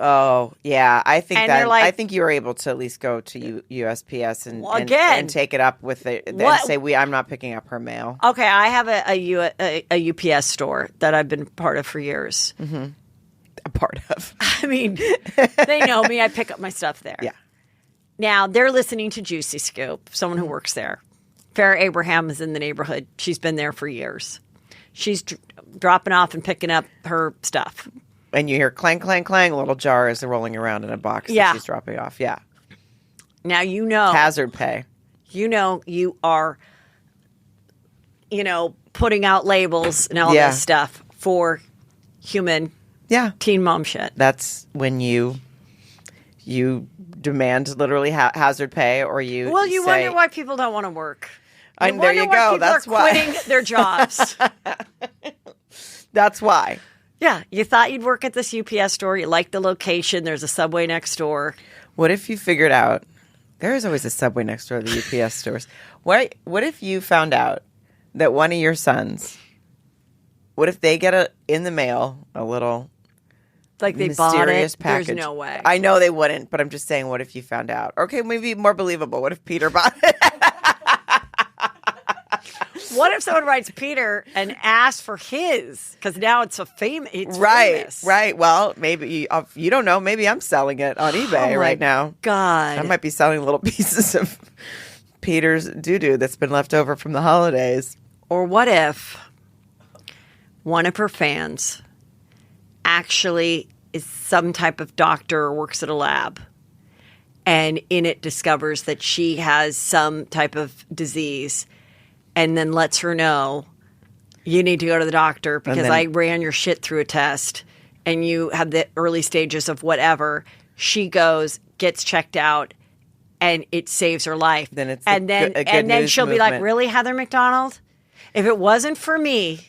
Oh yeah, I think And that they're like- I think you were able to at least go to USPS and again. and take it up with it and say I'm not picking up her mail. Okay, I have a UPS store that I've been part of for years. A part of. I mean, they know me. I pick up my stuff there. Yeah. Now, they're listening to Juicy Scoop, someone who works there. Farrah Abraham is in the neighborhood. She's been there for years. She's dropping off and picking up her stuff. And you hear clang, clang, clang, little jars are rolling around in a box Yeah. that she's dropping off. Yeah. Now, you know. Hazard pay. You know you are, putting out labels and all Yeah. this stuff for human Yeah. teen mom shit. That's when you demand literally hazard pay, or you Well, you say, wonder why people don't want to work. And there you wonder why go. people That's are why. quitting their jobs. That's why. Yeah, you thought you'd work at this UPS store. You liked the location. There's a Subway next door. What if you figured out there is always a Subway next door to the UPS stores? What if you found out that one of your sons, what if they get in the mail a little Like they bought mysterious it. package? There's no way. I know they wouldn't, but I'm just saying, what if you found out? Okay, maybe more believable. What if Peter bought it? What if someone writes Peter and asks for his? Because now it's famous. Right. Well, maybe you don't know. Maybe I'm selling it on eBay right now. God. I might be selling little pieces of Peter's doo-doo that's been left over from the holidays. Or what if one of her fans actually is some type of doctor or works at a lab, and in it discovers that she has some type of disease, and then lets her know, you need to go to the doctor because I ran your shit through a test and you have the early stages of whatever. She goes, gets checked out, and it saves her life. Then it's and then a good and then news she'll be like, movement. really, Heather McDonald? If it wasn't for me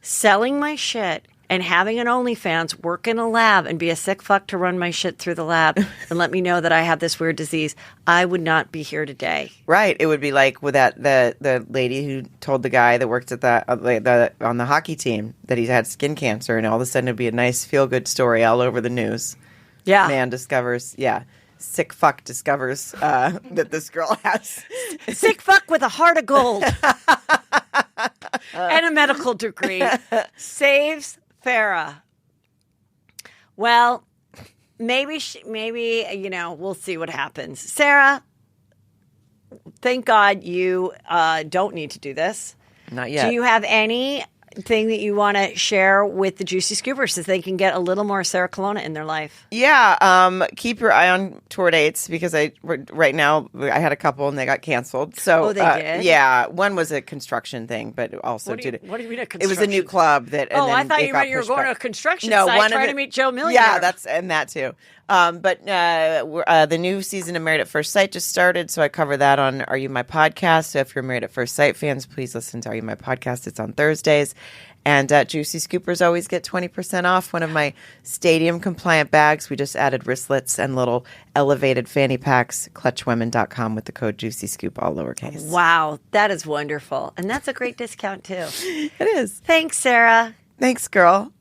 selling my shit and having an OnlyFans, work in a lab, and be a sick fuck to run my shit through the lab and let me know that I have this weird disease, I would not be here today. Right. It would be like with the lady who told the guy that worked at on the hockey team that he had skin cancer, and all of a sudden it'd be a nice feel-good story all over the news. Yeah. Man discovers, sick fuck discovers that this girl has. Sick fuck with a heart of gold and a medical degree saves Farrah. Well, maybe we'll see what happens. Sarah, thank God you don't need to do this. Not yet. Do you have anything that you want to share with the Juicy Scoopers so they can get a little more Sarah Colonna in their life? Yeah, keep your eye on tour dates because right now I had a couple and they got canceled. So they did? Yeah, one was a construction thing, but also What do you mean a construction? It was a new club that. Oh, and I then thought it you got meant you were pushed going back. to a construction No, site one trying of to meet Joe Millionaire. Yeah, that too. But the new season of Married at First Sight just started, so I cover that on Are You My Podcast. So if you're Married at First Sight fans, please listen to Are You My Podcast. It's on Thursdays. And Juicy Scoopers always get 20% off one of my stadium-compliant bags. We just added wristlets and little elevated fanny packs, clutchwomen.com with the code Juicy Scoop, all lowercase. Wow, that is wonderful. And that's a great discount, too. It is. Thanks, Sarah. Thanks, girl.